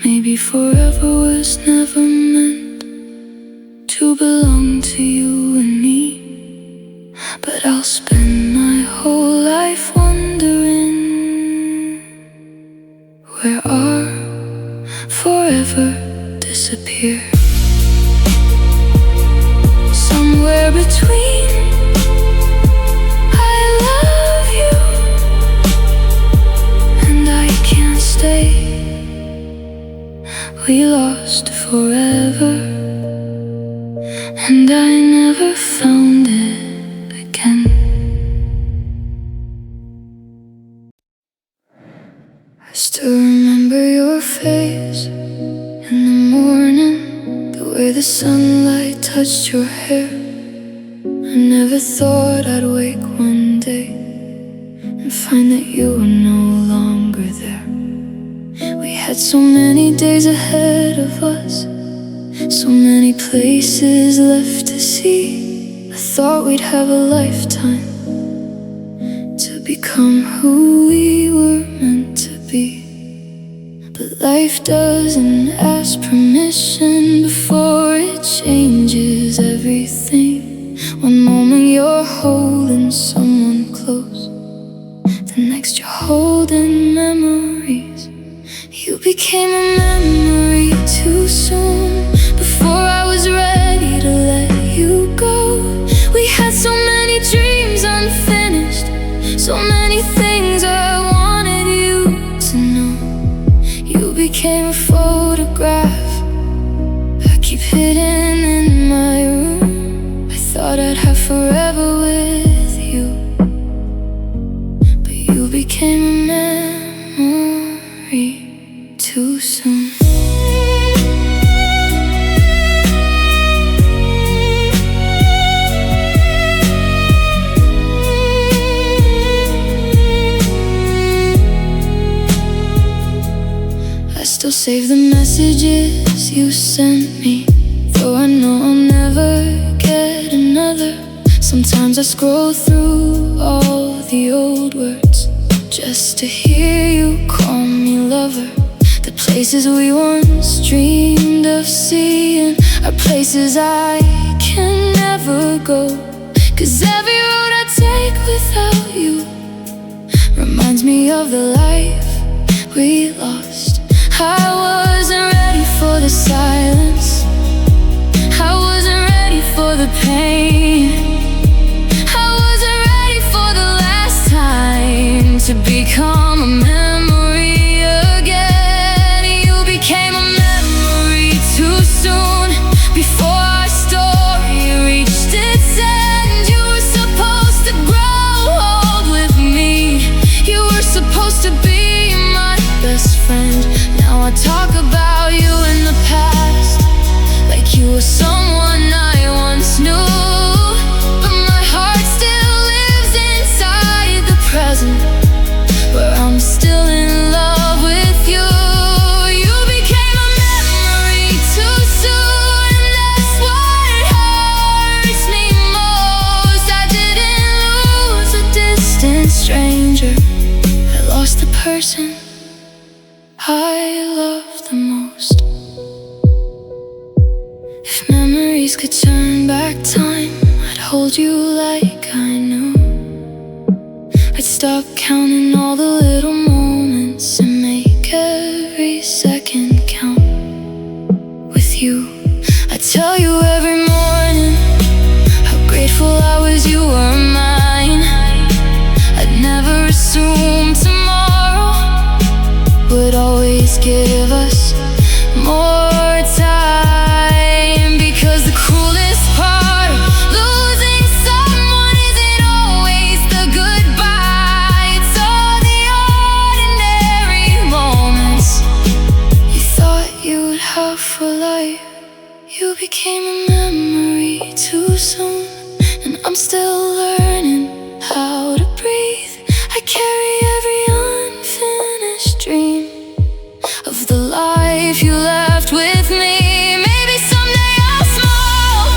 Maybe forever was never meant to belong to you and me, but I'll spend my whole life wondering where our forever disappeared. Somewhere between I love you and I can't stay, we lost forever, and I never found it again. I still remember your face in the morning, the way the sunlight touched your hair. I never thought I'd wake one day and find that you were no longer there. We had so many days ahead of us, so many places left to see. I thought we'd have a lifetime to become who we were meant to be. But life doesn't ask permission before it changes everything. One moment you're holding someone close, the next you're holding memories. You became a memory too soon, before I was ready to let you go. We had so many dreams unfinished, so many things I wanted you to know. You became a photograph I keep hidden in my room. I thought I'd have forever with you, but you became a memory too soon. I still save the messages you sent me, though I know I'll never get another. Sometimes I scroll through all the old words just to hear you call me lover. The places we once dreamed of seeing are places I can never go. 'Cause every road I take without you reminds me of the life we lost. I wasn't ready for the silence, I wasn't ready for the pain, I wasn't ready for the last time to become a memory again. You became a memory too soon, before our story reached its end. You were supposed to grow old with me, you were supposed to be my best friend. Now I talk about you in the past like you were someone I once knew, but my heart still lives inside the present, where I'm still in love with you. You became a memory too soon, and that's what hurts me most. I didn't lose a distant stranger, I lost the person I love the most. If memories could turn back time, I'd hold you like I knew. I'd stop counting all the little moments and make every second count with you. tell you every morning how grateful I was you were mine. I'd never assume tomorrow would always give us more time, because the cruelest part of losing someone isn't always the goodbye. It's all the ordinary moments you thought you'd have for life. You became a memory too soon, and I'm still learning how to breathe. I carry every unfinished dream of the life you left with me. Maybe someday I'll smile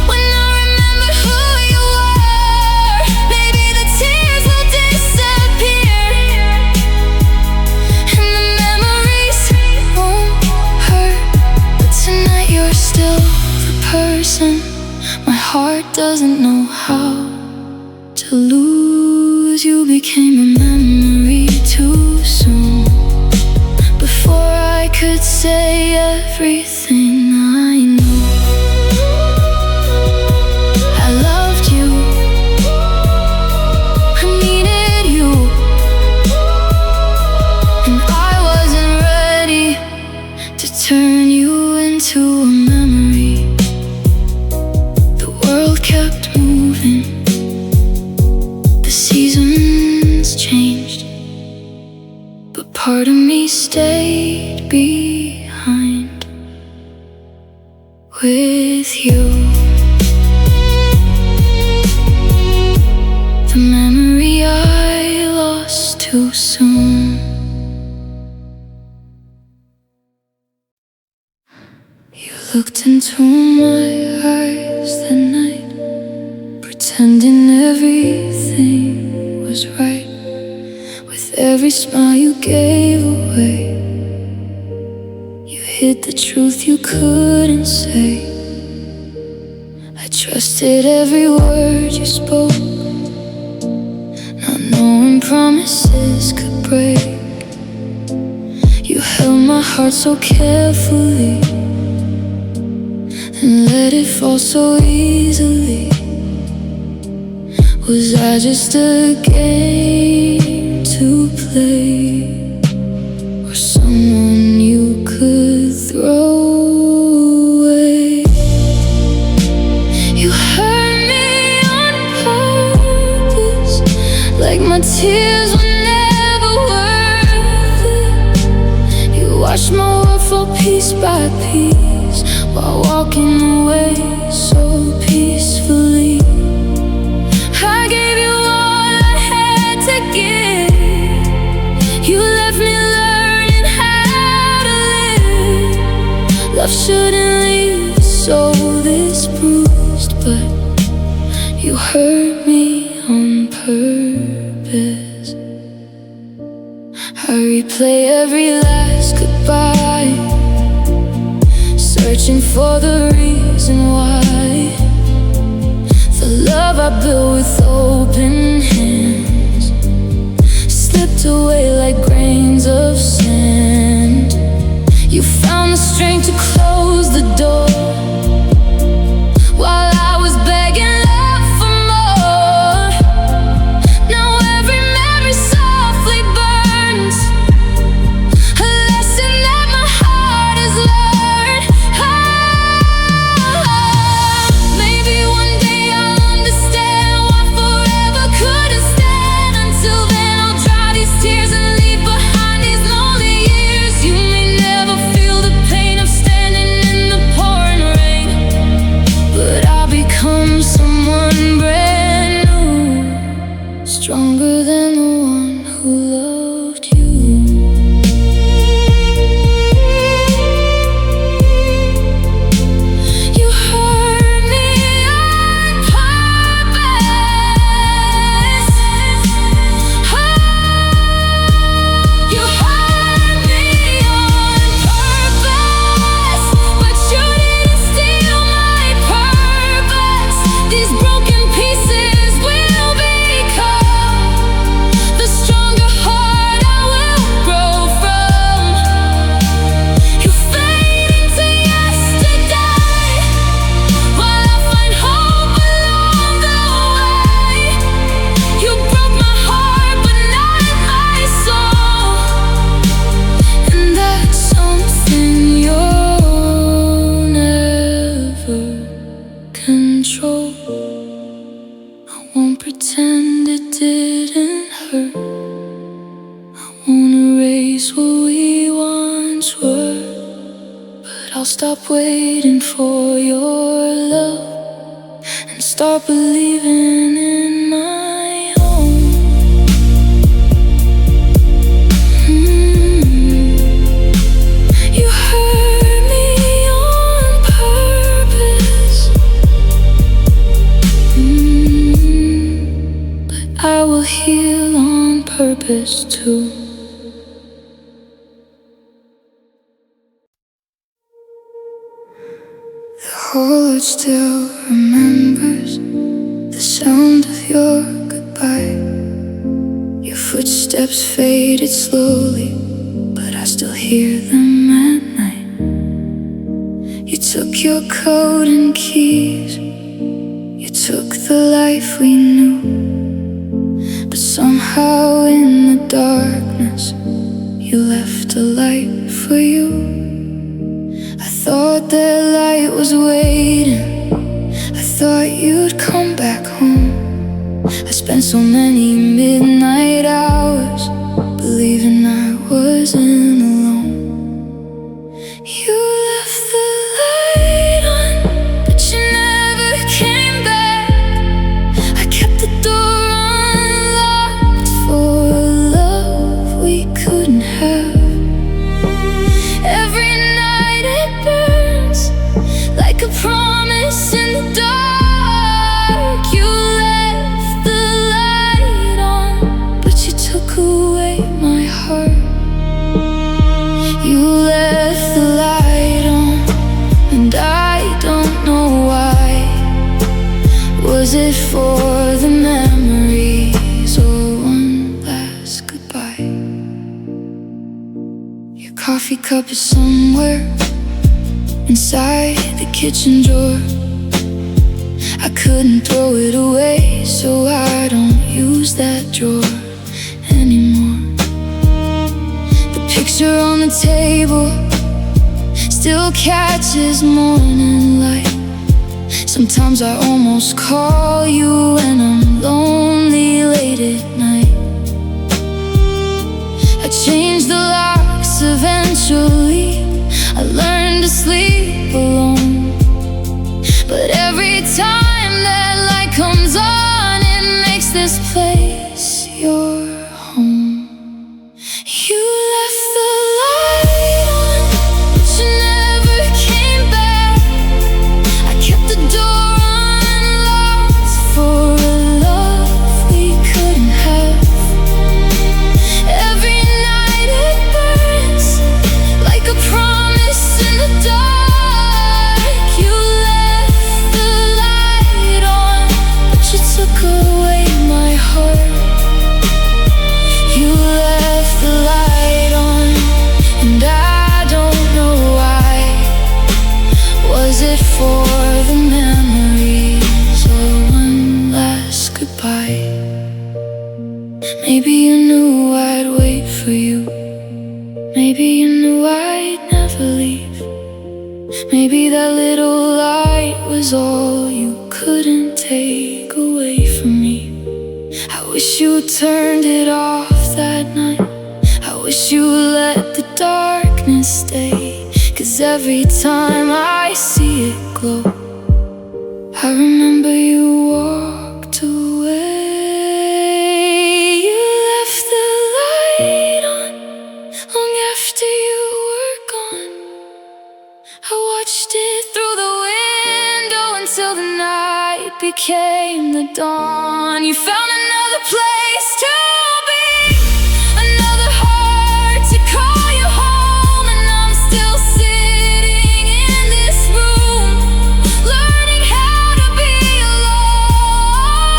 when I remember who you were. Maybe the tears will disappear and the memories won't hurt. But tonight you're still the person my heart doesn't know how to lose. You became a memory too soon, before I could say everything I know. I loved you, I needed you, and I wasn't ready to turn you into a memory. The world kept moving, the seasons changed, but part of me stayed behind with you. The memory I lost too soon. You looked into my eyes that night, pretending everything was right. With every smile you gave away, you hid the truth you couldn't say. I trusted every word you spoke, not knowing promises could break. You held my heart so carefully and let it fall so easily. Was I just a game to play, or someone you could throw away? You hurt me on purpose, like my tears were never worth it. You watched my world fall piece by piece while walking away so peacefully. I gave you all I had to give. You left me learning how to live. Love shouldn't leave so this bruised, but you hurt me on purpose. I replay every last goodbye, searching for the reason why. The love I built with open hands slipped away like grains of sand. You found the strength to close the door while I was begging love for more. Now every memory softly burns, a lesson that my heart has learned. Maybe one day I'll understand why forever couldn't stand. Until then I'll dry these tears and leave behind these lonely years. You may never feel the pain of standing won't pretend it didn't hurt. I won't erase what we once were, but I'll stop waiting for your love and start believing in my own. You hurt me on purpose, but I will heal on purpose too. The whole world still remembers the sound of your goodbye. Your footsteps faded slowly, but I still hear them at night. You took your coat and keys, you took the life we knew, but somehow in the darkness you left a light for you. I thought that light was waiting, I thought you'd come back home. I spent so many midnight hours believing I wasn't alone. You left the light on, but you never came back. I kept the door unlocked for a love we couldn't have. Every night it burns like a promise in the dark. You left the light on, but you took away my heart. You left the light on, and I don't know why. Was it for the memories or one last goodbye? Your coffee cup is somewhere inside the kitchen drawer. I couldn't throw it away, so I don't use that drawer anymore. The picture on the table still catches morning light. Sometimes I almost call you when I'm lonely late at night. I changed the locks eventually, I learned to sleep alone. But every time that light comes on, it makes this place your home. You left the light on, but you never came back. I kept the door unlocked for a love we couldn't have. Every night it burns like a promise in the dark. You left the light on, but you took away my heart. You left the light on, and I don't know why. Was it for the memories or one last goodbye? Maybe you knew I'd wait for you, maybe you knew I'd never leave. Maybe that little light was all you couldn't take away from me. I wish you turned it off that night, I wish you let the darkness stay. 'Cause every time I see it glow, I remember you walked away. You left the light on long after you were gone. I watched it through the window until the night became the dawn. You found another place to be, another heart to call you home, and I'm still sitting in this room, learning how to be alone.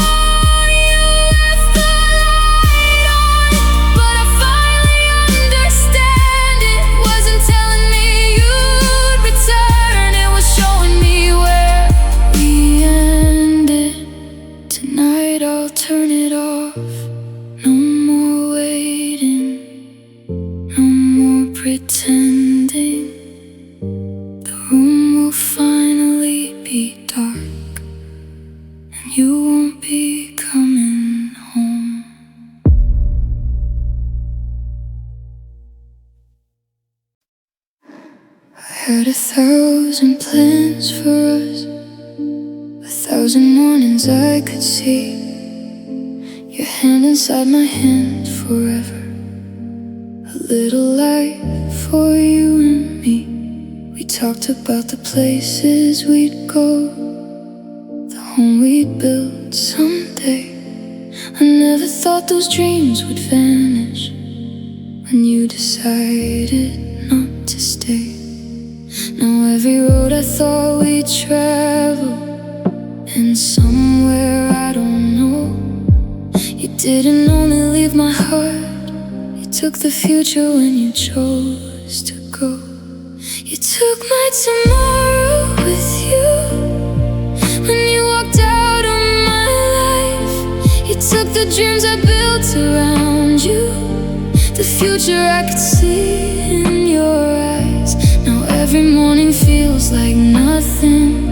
You left the light on, but I finally understand. It wasn't telling me you'd return, it was showing me where we ended. Tonight I'll turn it off. No more waiting, no more pretending. The room will finally be dark, and you won't be coming. 1,000 plans for us, 1,000 mornings I could see your hand inside my hand forever. A little life for you and me. We talked about the places we'd go, the home we'd build someday. I never thought those dreams would vanish when you decided not to stay. Now every road I thought we'd travel, and somewhere I don't know, you didn't only leave my heart, you took the future when you chose to go. You took my tomorrow with you when you walked out of my life. You took the dreams I built around you, the future I could see in your eyes. Now every morning feels like nothing,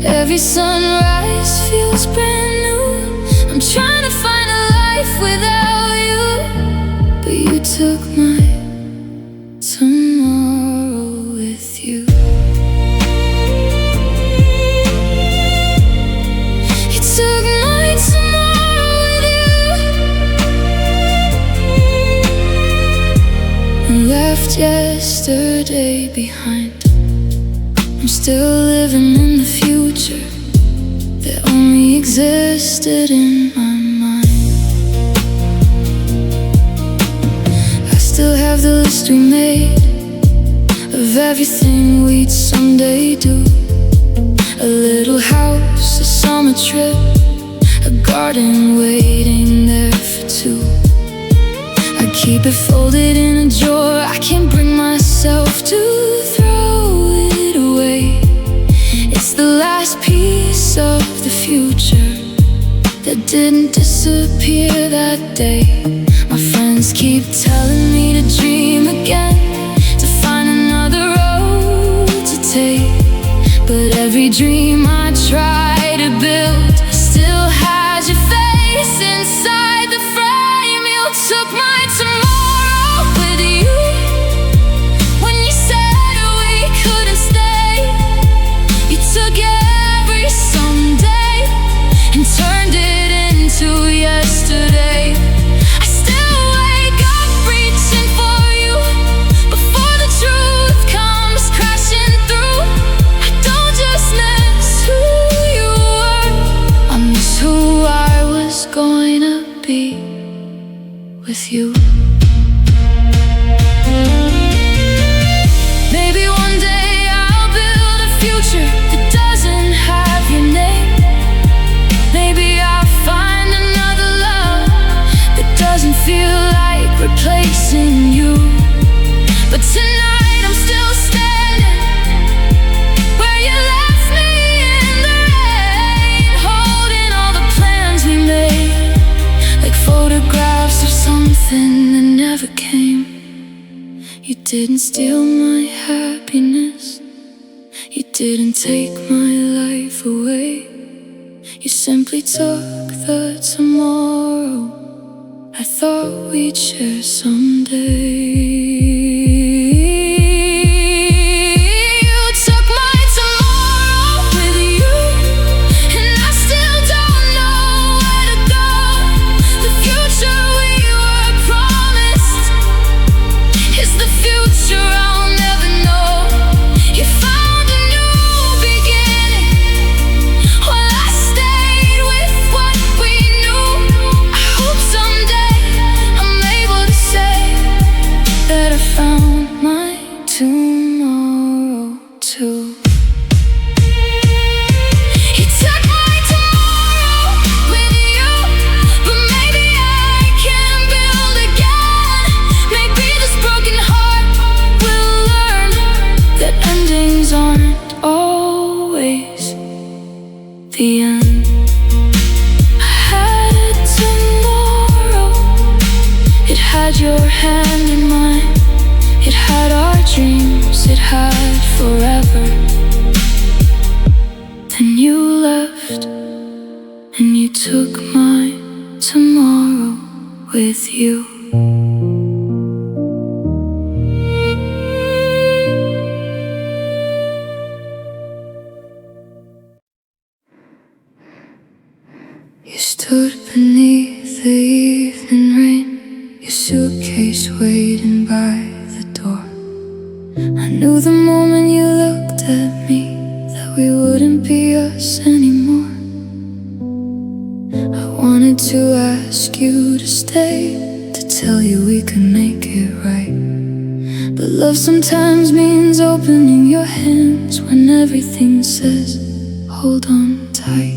every sunrise feels brand new. I'm trying to find a life without you, but you took my tomorrow with you. You took my tomorrow with you and left yesterday behind. I'm still living in the future that only existed in my mind. I still have the list we made of everything we'd someday do. A little house, a summer trip, a garden waiting there for two. I keep it folded in a drawer, I can't bring myself to throw it away. It's the last piece of the future that didn't disappear that day. My friends keep telling me to dream again, to find another road to take. But every dream I try to build still has your face inside the frame. You took my tomorrow with you when you said we couldn't stay. You took every someday and turned it into yesterday. I still wake up reaching for you before the truth comes crashing through. I don't just miss who you were, I miss who I was going to be with you. Maybe one day I'll build a future that doesn't have your name. Maybe I'll find another love that doesn't feel like replacing you. But tonight I'm still standing where you left me in the rain, holding all the plans we made, like photographs of something that never came. You didn't steal my happiness, you didn't take my life away. You simply took the tomorrow I thought we'd share someday. You took my tomorrow with you, and I still don't know where to go. The future we were promised is the future I'll never know. You found a new beginning while I stayed with what we knew. I hope someday I'm able to say that I found my tomorrow too. You took my tomorrow with you, but maybe I can build again. Maybe this broken heart will learn that endings aren't always the end. I had a tomorrow, it had your hand in mine, it had our dreams, it had forever. Then you left, and you took my tomorrow with you. stood beneath the evening rain, your suitcase waiting by the door. I knew the moment you looked at me that we wouldn't be us anymore. I wanted to ask you to stay, to tell you we could make it right. But love sometimes means opening your hands when everything says, hold on tight.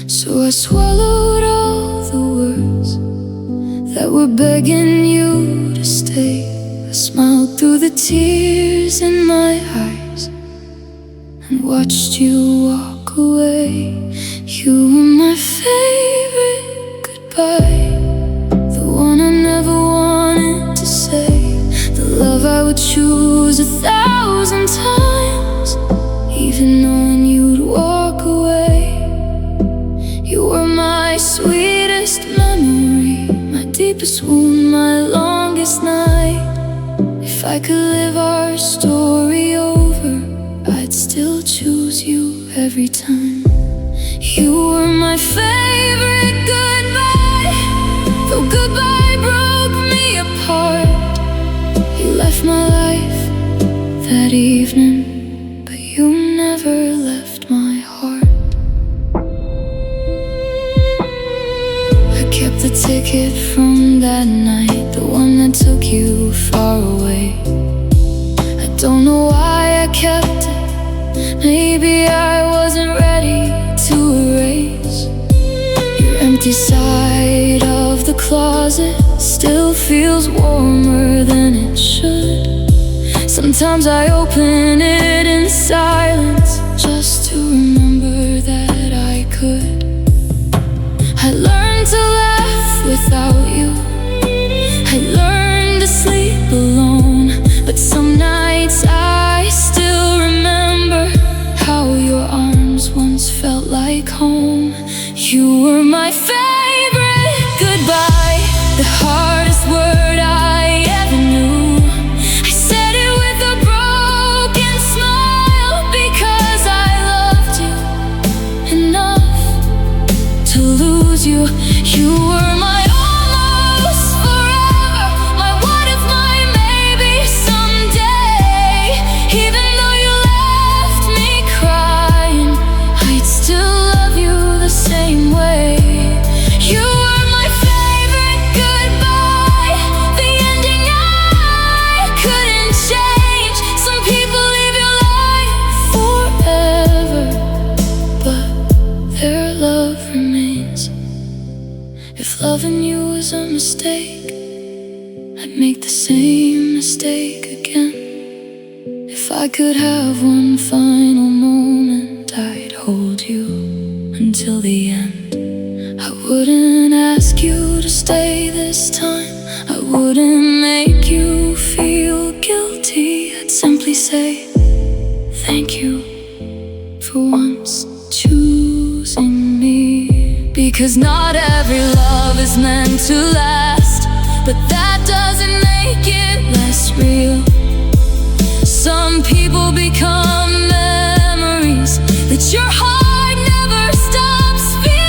So I swallowed all the words that were begging you to stay. I smiled through the tears in my eyes and watched you walk away. You were my favorite goodbye, the one I never wanted to say, the love I would choose 1,000 times, even knowing you'd walk away. You were my sweetest memory, my deepest wound, my longest night. If I could live our story over, I'd still choose you every time. You were my favorite goodbye, though goodbye broke me apart. You left my life that evening, but you never left my heart. I kept the ticket from that night, the one that took you far away. I don't know why I kept it, maybe I wasn't ready to erase. Your empty side of the closet still feels warmer than it should. Sometimes I open it in silence just to remember that I could. I learned to laugh without you, I learned to sleep alone, but some nights I still remember how your arms once felt like home. You were my favorite goodbye, the hardest word I ever knew. I said it with a broken smile because I loved you enough to lose you. You were my almost forever, my what if, my maybe someday. Even though you left me crying, I'd still love you the same way. You were my favorite goodbye, the ending I couldn't change. Some people live your life forever, but their love remains. If loving you was a mistake, I'd make the same mistake again. If I could have one final moment, I'd hold you until the end. I wouldn't ask you to stay this time, I wouldn't make you feel guilty. I'd simply say thank you for once choosing me. Because not every love is meant to last, but that doesn't make it less real. Some people become memories that your heart never stops feeling.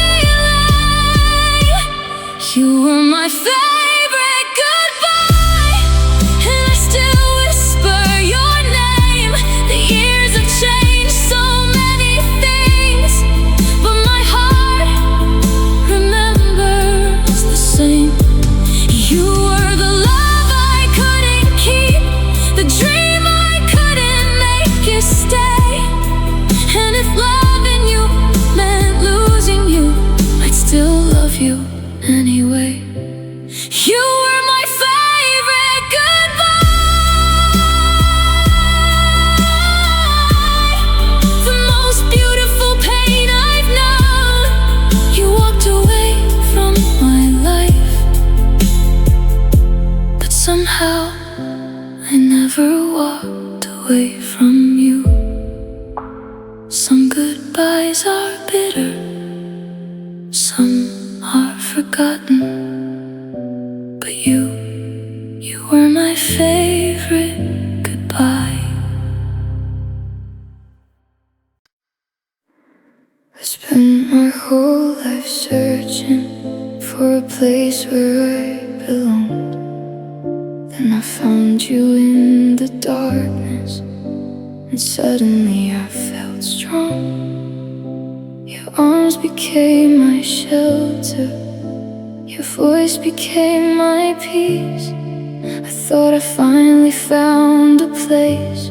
You were my favorite goodbye, and I still whisper your name. The years have changed so many things, but my heart remembers the same. You were the love I couldn't keep, the dream I couldn't make you stay. And if loving you meant losing you, I'd still love you anyway. You were my favorite goodbye, the most beautiful pain I've known. You walked away from my life, but somehow I never walked away from you. Some goodbyes are bitter, some are forgotten, but you were my favorite goodbye. I spent my whole life searching place where I belonged. Then I found you in the darkness, and suddenly I felt strong. Your arms became my shelter, your voice became my peace. I thought I finally found a place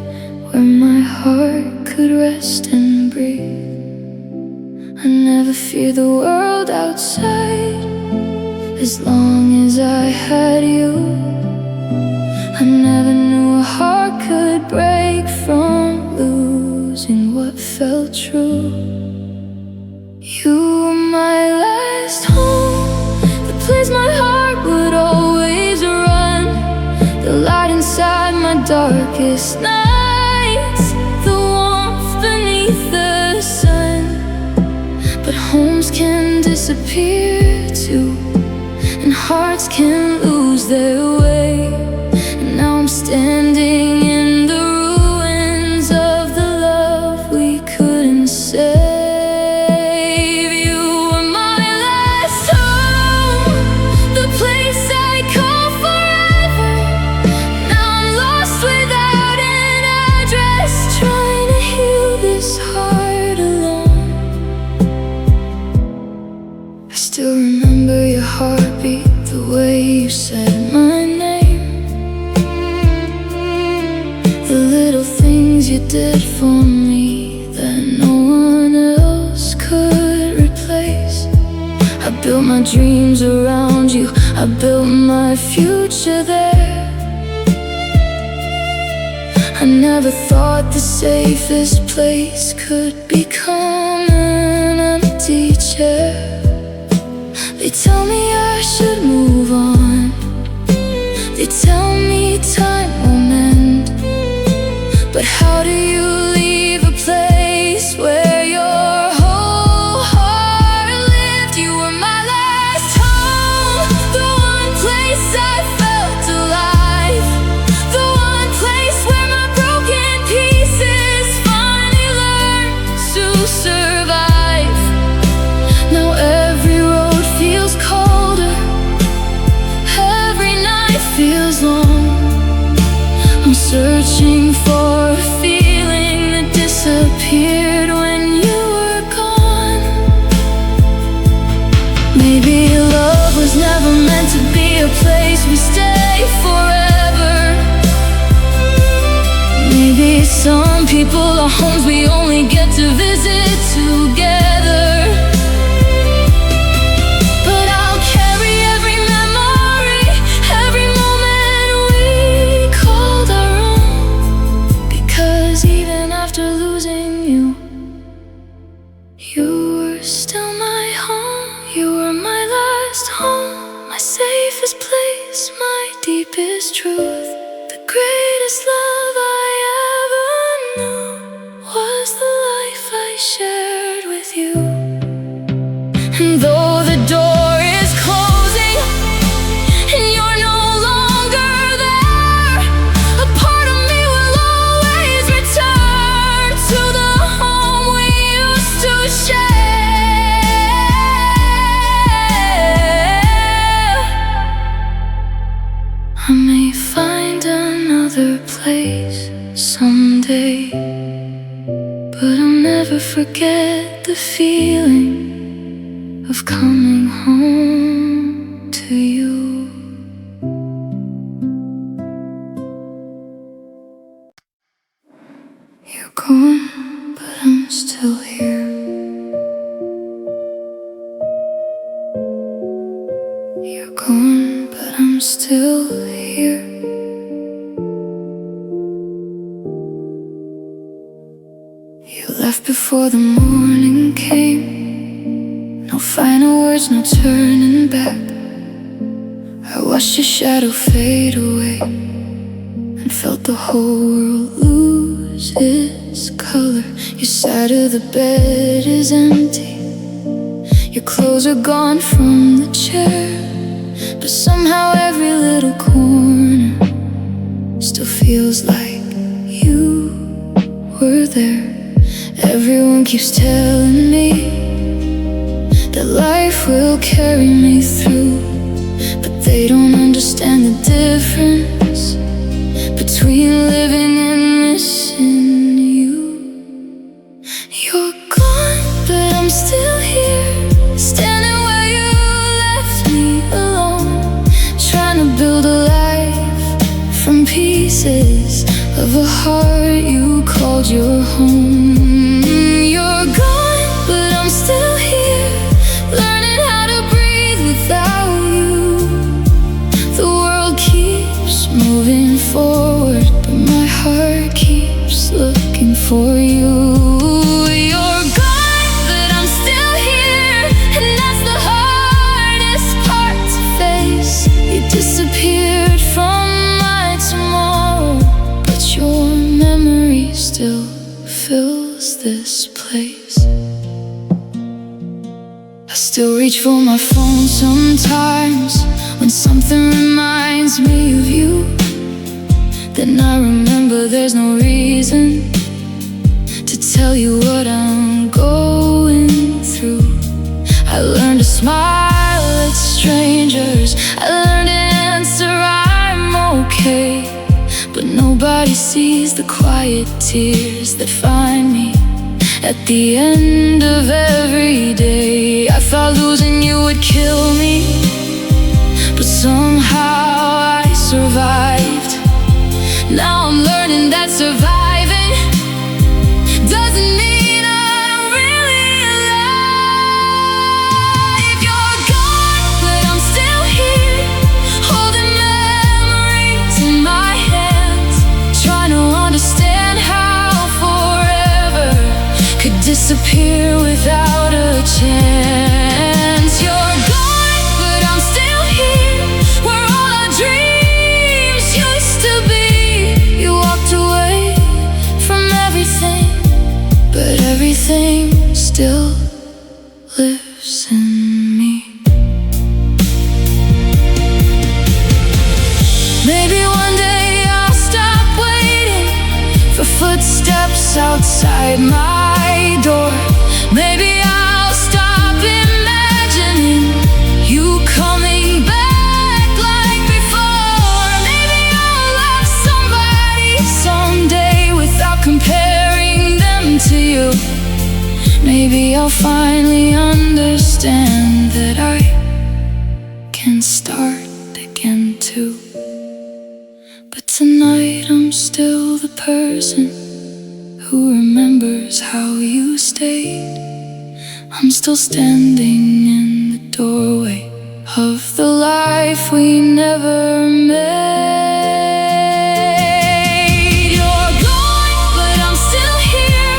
where my heart could rest and breathe. I never feared the world outside, as long as I had you. I never knew a heart could break from losing what felt true. You were my last home, the place my heart would always run, the light inside my darkest nights, the warmth beneath the sun. But homes can disappear too, and hearts can lose their way. And now I'm standing in the ruins of the love we couldn't save. You were my last home, the place I call forever. Now I'm lost without an address, trying to heal this heart alone. I still remember your heartbeat, the way you said my name, the little things you did for me that no one else could replace. I built my dreams around you, I built my future there. I never thought the safest place could become an empty chair. They tell me I should move on, they tell me time will mend. But how do you leave a place where your whole heart lived? You were my last home, the one place I felt alive, the one place where my broken pieces finally learned to survive. Now every road feels colder, every night feels long. I'm searching for a feeling that disappeared when you were gone. Maybe love was never meant to be a place we stay forever. Maybe some people are homes we only get to visit together. But I'll carry every memory, every moment we called our own. Because even after losing you, you were still my home. You were my last home, my safest place, my deepest truth. The greatest love I ever knew was the life I shared with you. And though the door is closing and you're no longer there, a part of me will always return to the home we used to share. I may find another place someday, but I'll never forget the feeling of coming home to you. You're gone, but I'm still here. You're gone, but I'm still here. You left before the morning came, no final words, no turning back. I watched your shadow fade away and felt the whole world lose its color. Your side of the bed is empty, your clothes are gone from the chair, but somehow every little corner still feels like you were there. Everyone keeps telling me that life will carry me through, home. You're gone, but I'm still here, learning how to breathe without you. The world keeps moving forward, but my heart keeps looking for you. You're gone, but I'm still here, and that's the hardest part to face. You disappeared from my tomorrow, but your memory still fills this place. I still reach for my phone sometimes when something reminds me of you. Then I remember there's no reason to tell you what I'm going through. I learned to smile at strangers, I learned to answer I'm okay, but nobody sees the quiet tears that find me at the end of every day. I thought losing you would kill me, but somehow I survived. Now I'm learning that surviving doesn't mean I'm really alive. You're gone, but I'm still here, holding memories in my hands, trying to understand how forever could disappear without a chance. You're gone, but I'm still here, where all our dreams used to be. You walked away from everything, but everything still lives in me. Maybe one day I'll stop waiting for footsteps outside my door. Maybe I'll stop imagining you coming back like before. Maybe I'll love somebody someday without comparing them to you. Maybe I'll finally understand that I can start again too. But tonight I'm still the person who remembers how you stayed. I'm still standing in the doorway of the life we never made. You're gone, but I'm still here,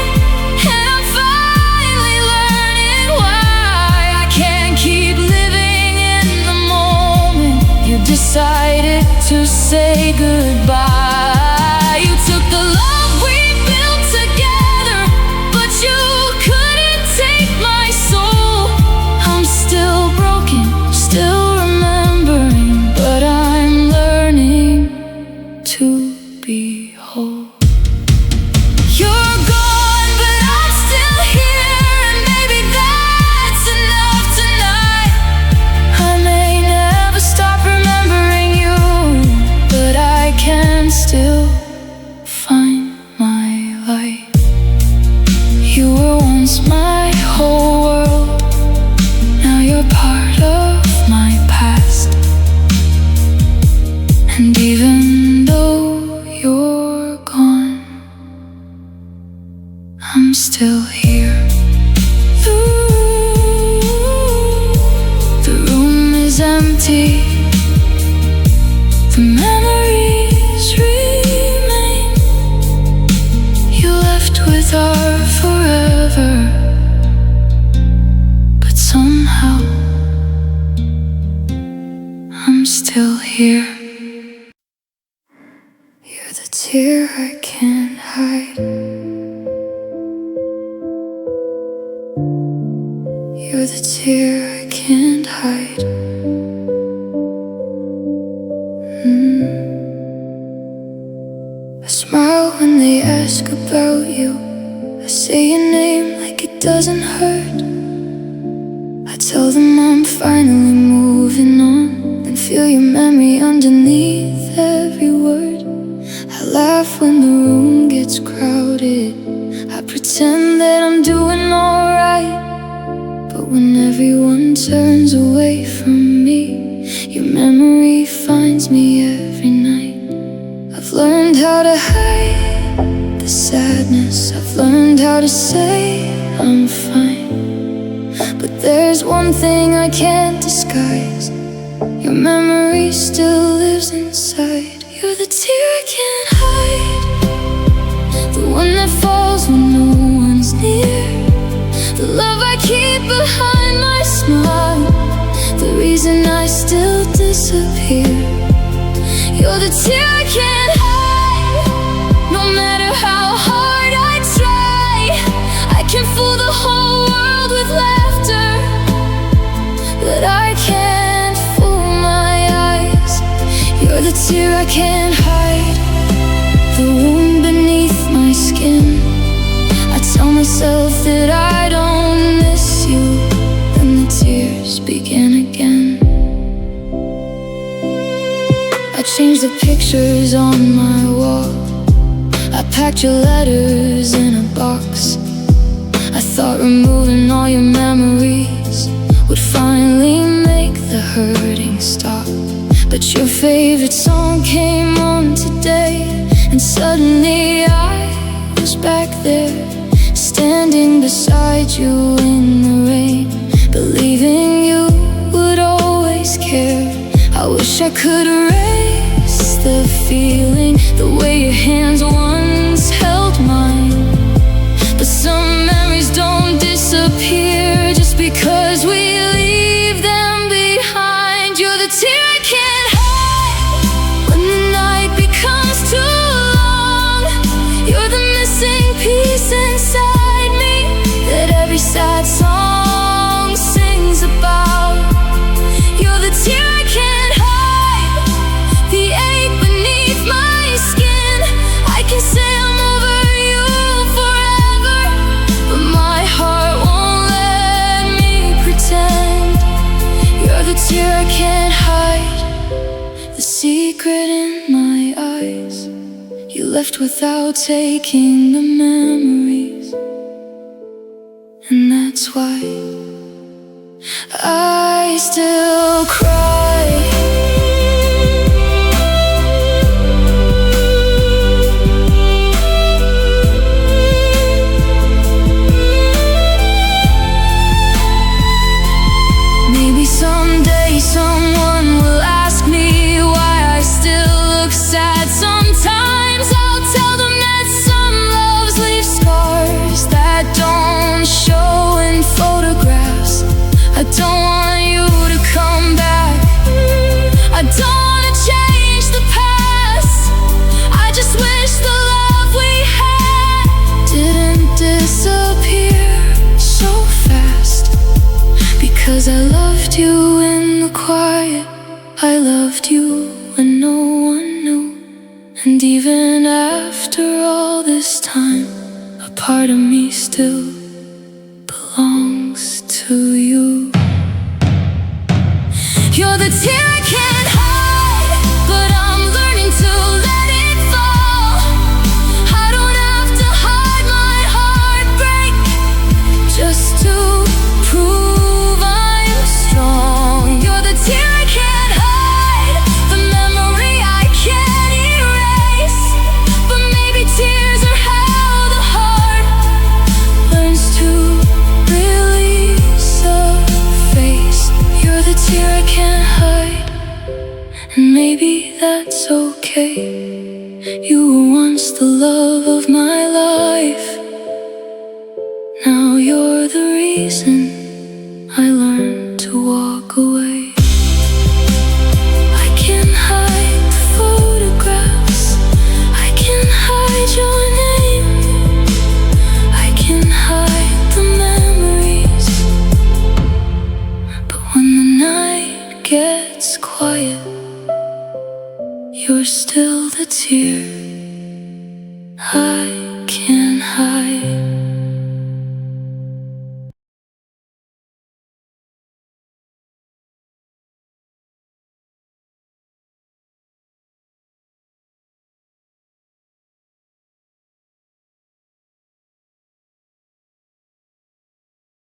and I'm finally learning why I can't keep living in the moment. You decided to say goodbye. You took the love we built together, but you couldn't take my soul. I'm still broken, still remembering, but I'm learning to be whole. You're gone, but I'm still here, and maybe that's enough tonight. I may never stop remembering you, but I can still find my light. You were once my whole world, now you're part of my past. And even though you're gone, I'm still here. Ooh, the room is empty, the memories remain. You left with our forever, but somehow I'm still here. You're the tear I can't hide. You're the tear I can't hide. I smile when they ask about you. I say your name like it doesn't hurt. I tell them I'm finally moving on, then feel your memory underneath every word. I laugh when the room gets crowded. I pretend that I'm doing alright, but when everyone turns away from me, your memory finds me every night. I've learned how to hide the the sadness. I've learned how to say I'm fine, but there's one thing I can't disguise. Your memory still lives inside. You're the tear I can't hide, the one that falls when no one's near, the love I keep behind my smile, the reason I still disappear. You're the tear I can't hide, no matter how hard I try. I can fool the whole world with laughter, but I can't fool my eyes. You're the tear I can't hide, the wound beneath my skin. I tell myself that I don't miss you, then the tears begin again. I changed the pictures on my wall, I packed your letters in a box. I thought removing all your memories would finally make the hurting stop. But your favorite song came on today, and suddenly I was back there, standing beside you in the rain, believing you would always care. I wish I could erase the feeling, the way your hands once held mine. But some memories don't disappear just because we leave them behind. You're the tear I can't hide when the night becomes too long. You're the missing piece inside me that every sad song sings about. You're the tear I can't hide, the ache beneath my skin. I can say I'm over you forever, but my heart won't let me pretend. You're the tear I can't hide, the secret in my eyes. You left without taking the memories, and that's why I still cry. Maybe someday someone will ask me why I still look sad sometimes. I'll tell them that some loves leave scars that don't show in photographs. I don't want you to come back, I don't want to change the past. I just wish the love we had didn't disappear so fast. Because I loved you in the quiet, I loved you when no one knew. And even after all this time, a part of me still belongs to you. You're the tear I can't hide, but I'm learning to let it fall. I don't have to hide my heartbreak just to prove I'm strong. You're the tear I can't hide, the memory I can't erase. But maybe tears are how the heart learns to release a face. You're the tear I can't hide, and maybe that's okay. You were once the love of my life, now you're the reason I learned to walk away. I can't hide the photographs, I can't hide your name, I can't hide the memories. But when the night gets quiet, you're still the tear I